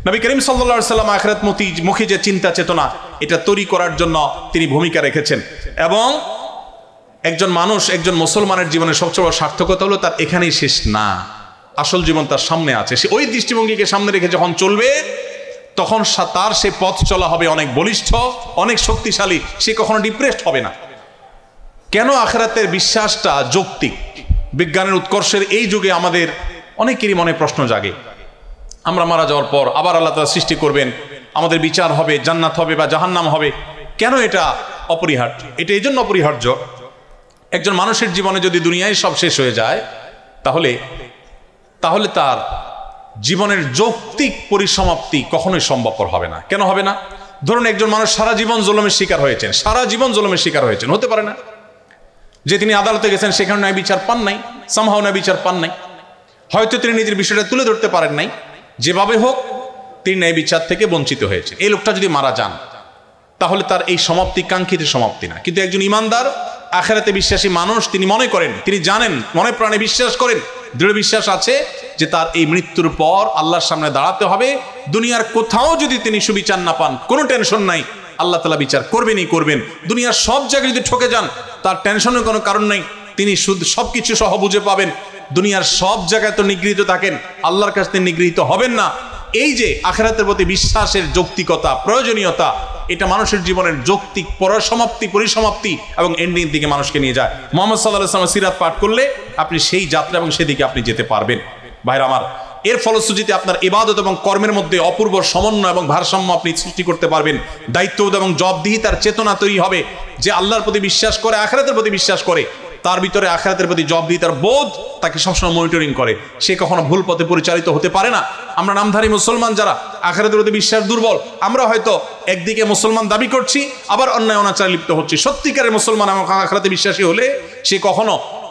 নবী করিম সাল্লাল্লাহু আলাইহি সাল্লাম আখিরাতমুখী যে চিন্তা চেতনা, এটা তৈরি করার জন্য তিনি ভূমিকা রেখেছেন। এবং একজন মানুষ, একজন মুসলমানের জীবনে সবচেয়ে বড় সার্থকতা হলো তার এখানেই শেষ না, আসল জীবন তার সামনে আছে। সে ওই দৃষ্টিভঙ্গিকে সামনে রেখে যখন চলবে, তখন তার সে পথ চলা হবে অনেক বলিষ্ঠ, অনেক শক্তিশালী, সে কখনো ডিপ্রেসড হবে না। কেন আখিরাতের বিশ্বাসটা যৌক্তিক? বিজ্ঞানের উৎকর্ষের এই যুগে আমাদের অনেকেরই মনে প্রশ্ন জাগে, আমরা মারা যাওয়ার পর আবার আল্লাহ তাআলা সৃষ্টি করবেন, আমাদের বিচার হবে, জান্নাত হবে বা জাহান্নাম হবে। কেন এটা অপরিহার্য? এটা এই জন্য অপরিহার্য, একজন মানুষের জীবনে যদি দুনিয়ায় সব শেষ হয়ে যায়, তাহলে তার জীবনের যৌক্তিক পরিসমাপ্তি কখনোই সম্ভবপর হবে না। কেন হবে না? ধরুন একজন মানুষ সারা জীবন জুলুমের শিকার হয়েছেন, সারা জীবন জুলুমের শিকার হয়েছেন, হতে পারে না যে তিনি আদালতে গেছেন সেখানে ন্যায় বিচার পান নাই, সামহাও ন্যায় বিচার পান নাই, হয়তো তিনি নিজের বিষয়টা তুলে ধরতে পারেন নাই, যেভাবে হোক তিনি ন্যায় বিচার থেকে বঞ্চিত হয়েছেন। এই লোকটা যদি মারা যান, তাহলে তার এই সমাপ্তি কাঙ্ক্ষিত সমাপ্তি না। কিন্তু একজন ইমানদার আখিরাতে বিশ্বাসী মানুষ, তিনি মনে করেন, তিনি জানেন, মনে প্রাণে বিশ্বাস করেন, দৃঢ় বিশ্বাস আছে যে তার এই মৃত্যুর পর আল্লাহর সামনে দাঁড়াতে হবে। দুনিয়ার কোথাও যদি তিনি সুবিচার না পান, কোনো টেনশন নাই, আল্লাহ তাআলা বিচার করবেনই করবেন। দুনিয়ার সব জায়গায় যদি ঠকে যান, তার টেনশনের কোনো কারণ নেই, তিনি শুধু সবকিছু সহ বুঝে পাবেন। দুনিয়ার সব জায়গায় তো নিগৃহীত থাকেন, আল্লাহর কাছে তিনি নিগৃহীত হবেন না। এই যে আখিরাতের প্রতি বিশ্বাসের যৌক্তিকতা, প্রয়োজনীয়তা, এটা মানুষের জীবনের যৌক্তিক পরিসমাপ্তি এবং এন্ডিং দিকে মানুষকে নিয়ে যায়। মুহাম্মদ সাল্লাল্লাহু আলাইহি ওয়াসাল্লাম সিরাত পাঠ করলে আপনি সেই যাত্রা এবং সেদিকে আপনি যেতে পারবেন। ভাইরা আমার, এর ফলশ্রুতিতে আপনার ইবাদত এবং কর্মের মধ্যে অপূর্ব সমন্বয় এবং ভারসাম্য আপনি সৃষ্টি করতে পারবেন। দায়িত্ববোধ এবং জবাবদিহিতার চেতনা তৈরি হবে। যে আল্লাহর প্রতি বিশ্বাস করে, আখিরাতের প্রতি বিশ্বাস করে, তার ভিতরে আখিরাতের প্রতি জবাবদিহিতার বোধ তাকে সবসময় মনিটরিং করে, সে কখনো ভুল পথে পরিচালিত হতে পারে না। আমরা নামধারী মুসলমান যারা আখিরাতের প্রতি বিশ্বাস দুর্বল, আমরা হয়তো একদিকে মুসলমান দাবি করছি, আবার অন্যায় অনাচারে লিপ্ত হচ্ছি। সত্যিকারের মুসলমান এবং আখিরাতে বিশ্বাসী হলে সে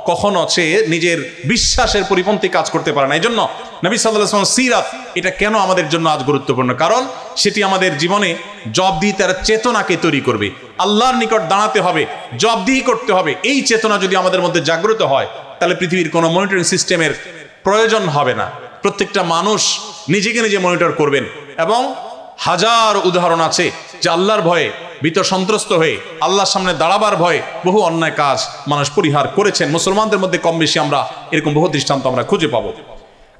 কখনো সে নিজের বিশ্বাসের পরিপন্থী কাজ করতে পারে না। এই জন্য নবী সাল্লাল্লাহু আলাইহি ওয়াসাল্লাম সিরাত এটা কেন আমাদের জন্য আজ গুরুত্বপূর্ণ? কারণ সেটি আমাদের জীবনে জবাবদিহিতার চেতনাকে তৈরি করবে। আল্লাহর নিকট দাঁড়াতে হবে, জবাবদিহি করতে হবে। এই চেতনা যদি আমাদের মধ্যে জাগ্রত হয়, তাহলে পৃথিবীর কোনো মনিটরিং সিস্টেমের প্রয়োজন হবে না। প্রত্যেকটা মানুষ নিজেকে নিজে মনিটর করবেন। এবং হাজার উদাহরণ আছে যে আল্লাহর ভয়ে ভীত সন্ত্রস্ত হয়ে আল্লাহর সামনে দাঁড়াবার ভয়ে বহু অন্যায় কাজ মানুষ পরিহার করেছেন। মুসলমানদের মধ্যে কম বেশি আমরা এরকম বহু দৃষ্টান্ত আমরা খুঁজে পাবো।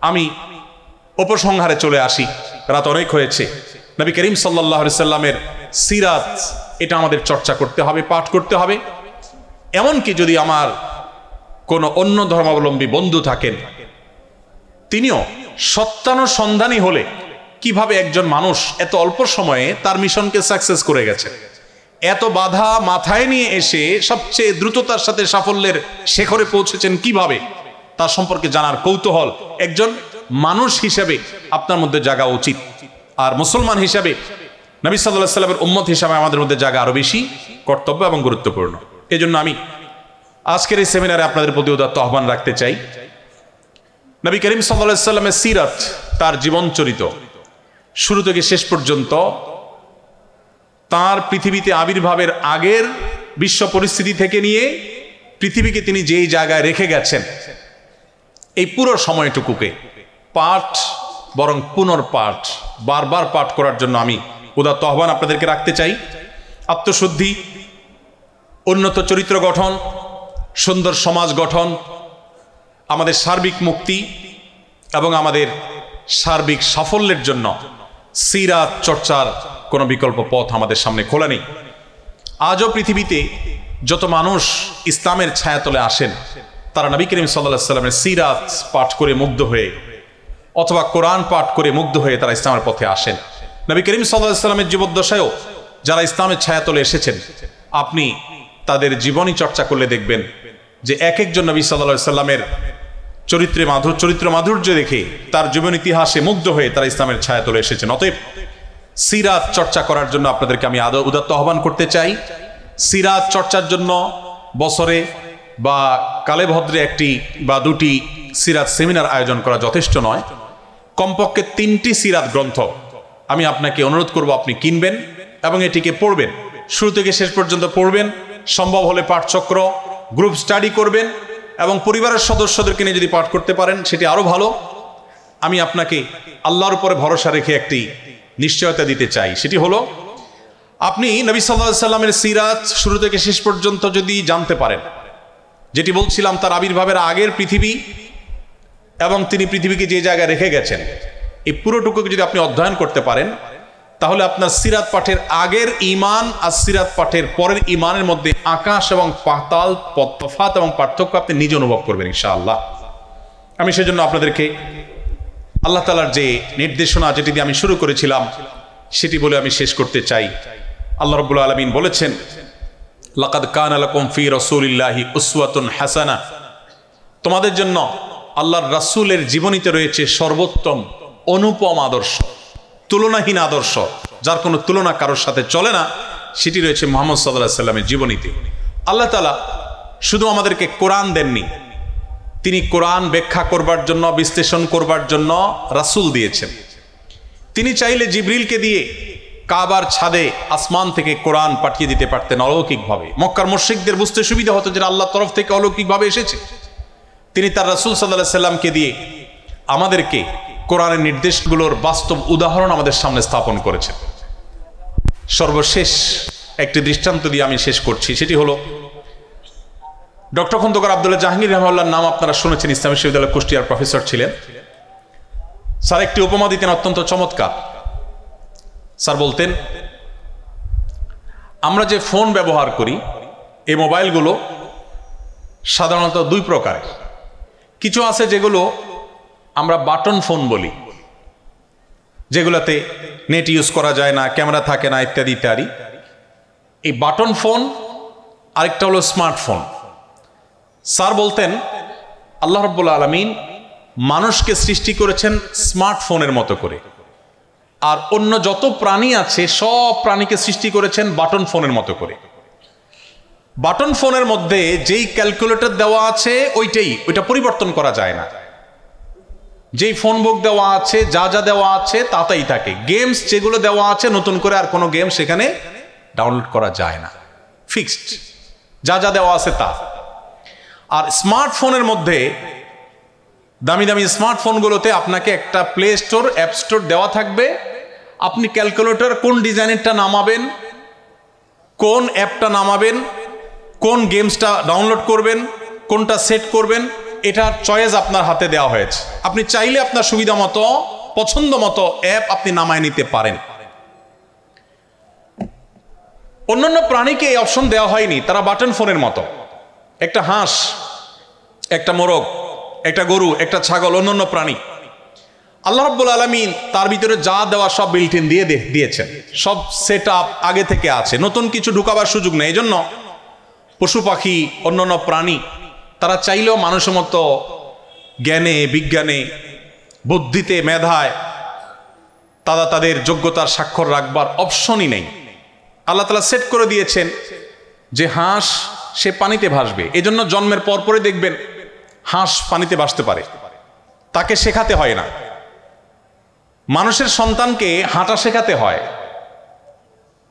আমি উপসংহারে চলে আসি, রাত অনেক হয়েছে। নবী করিম সাল্লাল্লাহু আলাইহি সাল্লামের সিরাত এটা আমাদের চর্চা করতে হবে, পাঠ করতে হবে। এমনকি যদি আমার কোনো অন্য ধর্মাবলম্বী বন্ধু থাকেন, তিনিও সত্যানুসন্ধানী হলে কিভাবে একজন মানুষ এত অল্প সময়ে তার মিশনকে সাকসেস করে গেছে, এত বাধা মাথায় নিয়ে এসে সবচেয়ে দ্রুততার সাথে সাফল্যের শেখরে পৌঁছেছেন কিভাবে, তার সম্পর্কে জানার কৌতূহল একজন মানুষ হিসেবে আপনার মধ্যে জাগা উচিত। আর মুসলমান হিসেবে, নবী সাল্লাল্লাহু আলাইহি সাল্লামের উম্মত হিসেবে আমাদের মধ্যে জাগা আরো বেশি কর্তব্য এবং গুরুত্বপূর্ণ। এই জন্য আমি আজকের এই সেমিনারে আপনাদের প্রতি উদাত্ত আহ্বান রাখতে চাই। নবী করিম সাল্লাল্লাহু আলাইহি সাল্লামের সিরাত, তার জীবন চরিত শুরু থেকে শেষ পর্যন্ত, তার পৃথিবীতে আবির্ভাবের আগের বিশ্ব পরিস্থিতি থেকে নিয়ে পৃথিবীকে তিনি যেই জায়গায় রেখে গেছেন, এই পুরো সময়টুকুকে পাঠ বরং পুনর্পাঠ, বারবার পাঠ করার জন্য আমি উদাত্ত আহ্বান আপনাদেরকে রাখতে চাই। আত্মশুদ্ধি, উন্নত চরিত্র গঠন, সুন্দর সমাজ গঠন, আমাদের সার্বিক মুক্তি এবং আমাদের সার্বিক সাফল্যের জন্য সিরাত চর্চার কোনো বিকল্প পথ আমাদের সামনে খোলা নেই। আজও পৃথিবীতে যত মানুষ ইসলামের ছায়াতলে আসেন, তারা নবী করিম সাল্লাল্লাহু আলাইহি সাল্লামের সিরাত পাঠ করে মুগ্ধ হয়ে অথবা কোরআন পাঠ করে মুগ্ধ হয়ে তারা ইসলামের পথে আসেন। নবী করিম সাল্লাল্লাহু আলাইহি সাল্লামের জীবদ্দশায়ও যারা ইসলামের ছায়াতলে এসেছেন, আপনি তাদের জীবনী চর্চা করলে দেখবেন যে এক একজন নবী সাল্লাল্লাহু আলাইহি সাল্লামের চরিত্র মাধুর্য দেখে তার জীবন ইতিহাসে মুগ্ধ হয়ে তারা ইসলামের ছায়াতলে এসেছেন। অতএব সিরাত চর্চা করার জন্য আপনাদেরকে আমি উদাত্ত আহ্বান করতে চাই। সিরাত চর্চার জন্য বছরে বা কালে ভদ্রে একটি বা দুটি সিরাত সেমিনার আয়োজন করা যথেষ্ট নয়। কমপক্ষে 3টি সিরাত গ্রন্থ আমি আপনাকে অনুরোধ করব আপনি কিনবেন এবং এটিকে পড়বেন, শুরু থেকে শেষ পর্যন্ত পড়বেন। সম্ভব হলে পাঠচক্র, গ্রুপ স্টাডি করবেন এবং পরিবারের সদস্যদেরকে নিয়ে যদি পাঠ করতে পারেন সেটি আরো ভালো। আমি আপনাকে আল্লাহর উপরে ভরসা রেখে একটি নিশ্চয়তা দিতে চাই, সেটি হলো আপনি নবী সাল্লাল্লাহু আলাইহি সাল্লামের সিরাত শুরু থেকে শেষ পর্যন্ত যদি জানতে পারেন, যেটি বলছিলাম তার আবির্ভাবের আগের পৃথিবী এবং তিনি পৃথিবীকে যে জায়গায় রেখে গেছেন, এই পুরোটুকুকে যদি আপনি অধ্যয়ন করতে পারেন, তাহলে আপনার সিরাত পাঠের আগের ঈমান আর সিরাত পাঠের পরের ঈমানের মধ্যে আকাশ এবং পাতাল তফাত এবং পার্থক্য আপনি নিজে অনুভব করবেন ইনশাআল্লাহ। আমি সেজন্য আপনাদেরকে আল্লাহ তাআলার যে নির্দেশনা, যেটি দিয়ে আমি শুরু করেছিলাম, সেটি বলে আমি শেষ করতে চাই। আল্লাহ রাব্বুল আলামিন বলেছেন, লাকাদ কানা লাকুম ফি রাসূলিল্লাহি উসওয়াতুন হাসানাহ, তোমাদের জন্য আল্লাহর রাসূলের জীবনীতে রয়েছে সর্বোত্তম অনুপম আদর্শ, তুলনাহীন আদর্শ, যার কোনো তুলনা কারোর সাথে চলে না। সেটি রয়েছে মুহাম্মদ সাল্লাল্লাহু আলাইহি সাল্লামের জীবনীতে। আল্লাহ তাআলা শুধু আমাদেরকে কোরআন দেননি, তিনি কোরআন ব্যাখ্যা করবার জন্য, বিশ্লেষণ করবার জন্য রাসূল দিয়েছেন। তিনি চাইলে জিবরিলকে দিয়ে কাবার ছাদে আসমান থেকে কোরআন পাঠিয়ে দিতে পারতেন অলৌকিকভাবে। মক্কার মুশরিকদের বুঝতে সুবিধা হতো যে আল্লাহর তরফ থেকে অলৌকিকভাবে এসেছে। তিনি তার রাসূল সাল্লাল্লাহু আলাইহি সাল্লামকে দিয়ে আমাদেরকে কোরআনের নির্দেশগুলোর বাস্তব উদাহরণ আমাদের সামনে স্থাপন করেছেন। সর্বশেষ একটি দৃষ্টান্ত দিয়ে আমি শেষ করছি, সেটি হলো ডক্টর খন্দকার আব্দুল্লাহ জাহাঙ্গীর রাহিমাহুল্লাহর নাম আপনারা শুনেছেন, ইসলামী বিশ্ববিদ্যালয়ের কুষ্টিয়ার প্রফেসর ছিলেন। স্যার একটি উপমা দিতেন অত্যন্ত চমৎকার। স্যার বলতেন, আমরা যে ফোন ব্যবহার করি, এই মোবাইলগুলো সাধারণত 2 প্রকারের। কিছু আছে যেগুলো আমরা বাটন ফোন বলি, যেগুলোতে নেট ইউজ করা যায় না, ক্যামেরা থাকে না, ইত্যাদি ইত্যাদি। এই বাটন ফোন, আরেকটা হলো স্মার্টফোন। স্যার বলতেন, আল্লাহ রাব্বুল আলামিন মানুষকে সৃষ্টি করেছেন স্মার্টফোনের মতো করে, আর অন্য যত প্রাণী আছে সব প্রাণীকে সৃষ্টি করেছেন বাটন ফোনের মতো করে। বাটন ফোনের মধ্যে যেই ক্যালকুলেটর দেওয়া আছে ওইটা পরিবর্তন করা যায় না। যেই ফোন বুক দেওয়া আছে, যা যা দেওয়া আছে তাতেই থাকে। গেমস যেগুলো দেওয়া আছে, নতুন করে আর কোনো গেম সেখানে ডাউনলোড করা যায় না, ফিক্সড, যা যা দেওয়া আছে তা। আর স্মার্টফোনের মধ্যে, দামি দামি স্মার্টফোনগুলোতে আপনাকে একটা প্লে স্টোর, অ্যাপ স্টোর দেওয়া থাকবে। আপনি ক্যালকুলেটর কোন ডিজাইনেরটা নামাবেন, কোন অ্যাপটা নামাবেন, কোন গেমসটা ডাউনলোড করবেন, কোনটা সেট করবেন, এটার চয়েস আপনার হাতে দেওয়া হয়েছে। আপনি চাইলে আপনার সুবিধা মতো পছন্দ মতো অ্যাপ আপনি নামায় নিতে পারেন। অন্যান্য প্রাণীকে এই অপশন দেওয়া হয়নি, তারা বাটন ফোনের মতো। একটা হাঁস, একটা মোরগ, একটা গরু, একটা ছাগল, অন্যান্য প্রাণী, আল্লাহ রাব্বুল আলামিন তার ভিতরে যা দেওয়া সব বিল্ট ইন দিয়েছেন, সব সেট আপ আগে থেকে আছে, নতুন কিছু ঢুকাবার সুযোগ নেই। এই জন্য পশু পাখি, অন্যান্য প্রাণী তারা চাইলেও মানুষের মতো জ্ঞানে, বিজ্ঞানে, বুদ্ধিতে, মেধায় তারা তাদের যোগ্যতার স্বাক্ষর রাখবার অপশনই নেই। আল্লাহ তাআলা সেট করে দিয়েছেন যে হাঁস সে পানিতে ভাসবে। এজন্য জন্মের পরপরই দেখবেন হাঁস পানিতে ভাসতে পারে, তাকে শেখাতে হয় না। মানুষের সন্তানকে হাঁটা শেখাতে হয়,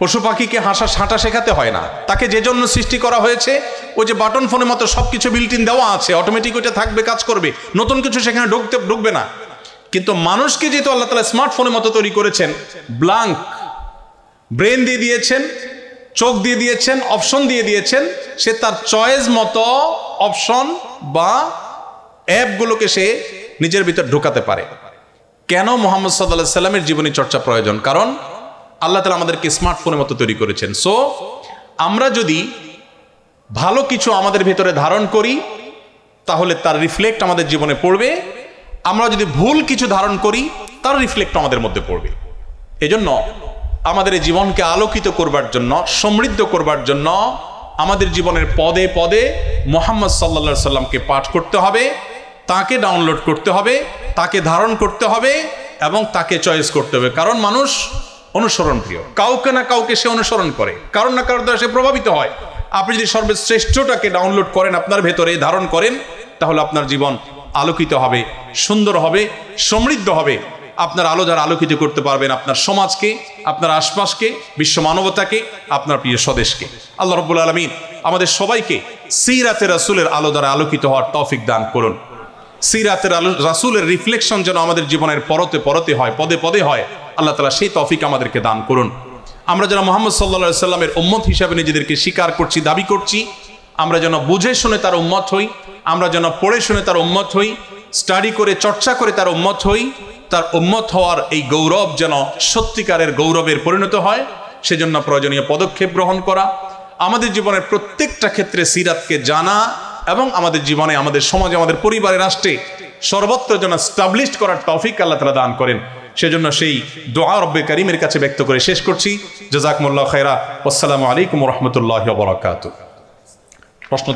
পশু পাখিকে হাঁটা শেখাতে হয় না। তাকে যে জন্য সৃষ্টি করা হয়েছে, ওই যে বাটন ফোনের মতো সবকিছু বিল্ট ইন দেওয়া আছে, অটোমেটিক ওইটা থাকবে, কাজ করবে, নতুন কিছু সেখানে ঢুকবে না। কিন্তু মানুষকে যেহেতু আল্লাহ তাআলা স্মার্টফোনের মতো তৈরি করেছেন, ব্ল্যাঙ্ক ব্রেন দিয়ে দিয়েছেন, চোখ দিয়ে দিয়েছেন, অপশন দিয়ে দিয়েছেন, সে তার চয়েস মতো অপশন বা অ্যাপগুলোকে সে নিজের ভিতর ঢোকাতে পারে। কেন মুহাম্মদ সাল্লাল্লাহু আলাইহি সাল্লামের জীবনী চর্চা প্রয়োজন? কারণ আল্লাহ তাআলা আমাদেরকে স্মার্টফোনের মতো তৈরি করেছেন। সো আমরা যদি ভালো কিছু আমাদের ভিতরে ধারণ করি তাহলে তার রিফ্লেক্ট আমাদের জীবনে পড়বে। আমরা যদি ভুল কিছু ধারণ করি তার রিফ্লেক্ট আমাদের মধ্যে পড়বে। এজন্য আমাদের এই জীবনকে আলোকিত করবার জন্য, সমৃদ্ধ করবার জন্য আমাদের জীবনের পদে পদে মুহাম্মদ সাল্লাল্লাহু আলাইহি সাল্লামকে পাঠ করতে হবে, তাকে ডাউনলোড করতে হবে, তাকে ধারণ করতে হবে এবং তাকে চয়েস করতে হবে। কারণ মানুষ অনুসরণ প্রিয়, কাউকে না কাউকে সে অনুসরণ করে, কারণ না কারোর দ্বারা সে প্রভাবিত হয়। আপনি যদি সর্বশ্রেষ্ঠটাকে ডাউনলোড করেন, আপনার ভেতরে ধারণ করেন, তাহলে আপনার জীবন আলোকিত হবে, সুন্দর হবে, সমৃদ্ধ হবে। আপনার আলো দ্বারা আলোকিত করতে পারবেন আপনার সমাজকে, আপনার আশপাশকে, বিশ্ব মানবতাকে, আপনার প্রিয় স্বদেশকে। আল্লাহ রাব্বুল আলামিন আমাদের সবাইকে সিরাতে রাসূলের আলো দ্বারা আলোকিত হওয়ার তৌফিক দান করুন। সিরাতের রাসূলের রিফ্লেকশন যেন আমাদের জীবনের পরতে পরতে হয়, পদে পদে হয়, আল্লাহ তাআলা সেই তৌফিক আমাদেরকে দান করুন। আমরা যারা মুহাম্মদ সাল্লাল্লাহু আলাইহি সাল্লামের উম্মত হিসেবে নিজেদেরকে স্বীকার করছি, দাবি করছি, আমরা যেন বুঝে শুনে তার উম্মত হই, আমরা যেন পড়ে শুনে তার উম্মত হই, স্টাডি করে চর্চা করে তার উম্মত হই। তার উম্মত হওয়ার এই গৌরব যেন সত্যিকারের গৌরবের পরিণত হয়, সেজন্য প্রয়োজনীয় পদক্ষেপ গ্রহণ করা, আমাদের জীবনের প্রত্যেকটা ক্ষেত্রে সিরাতকে জানা এবং আমাদের জীবনে, আমাদের সমাজে, আমাদের পরিবারে, রাষ্ট্রে সর্বত্র যেন স্টাবলিশড করার তৌফিক আল্লাহ তাআলা দান করেন। সেজন্য সেই দোয়া রব্বে কারীমের কাছে ব্যক্ত করে শেষ করছি। জাযাকুমুল্লাহু খায়রা। আসসালামু আলাইকুম ওয়া রাহমাতুল্লাহি ওয়া বারাকাতুহু। প্রশ্ন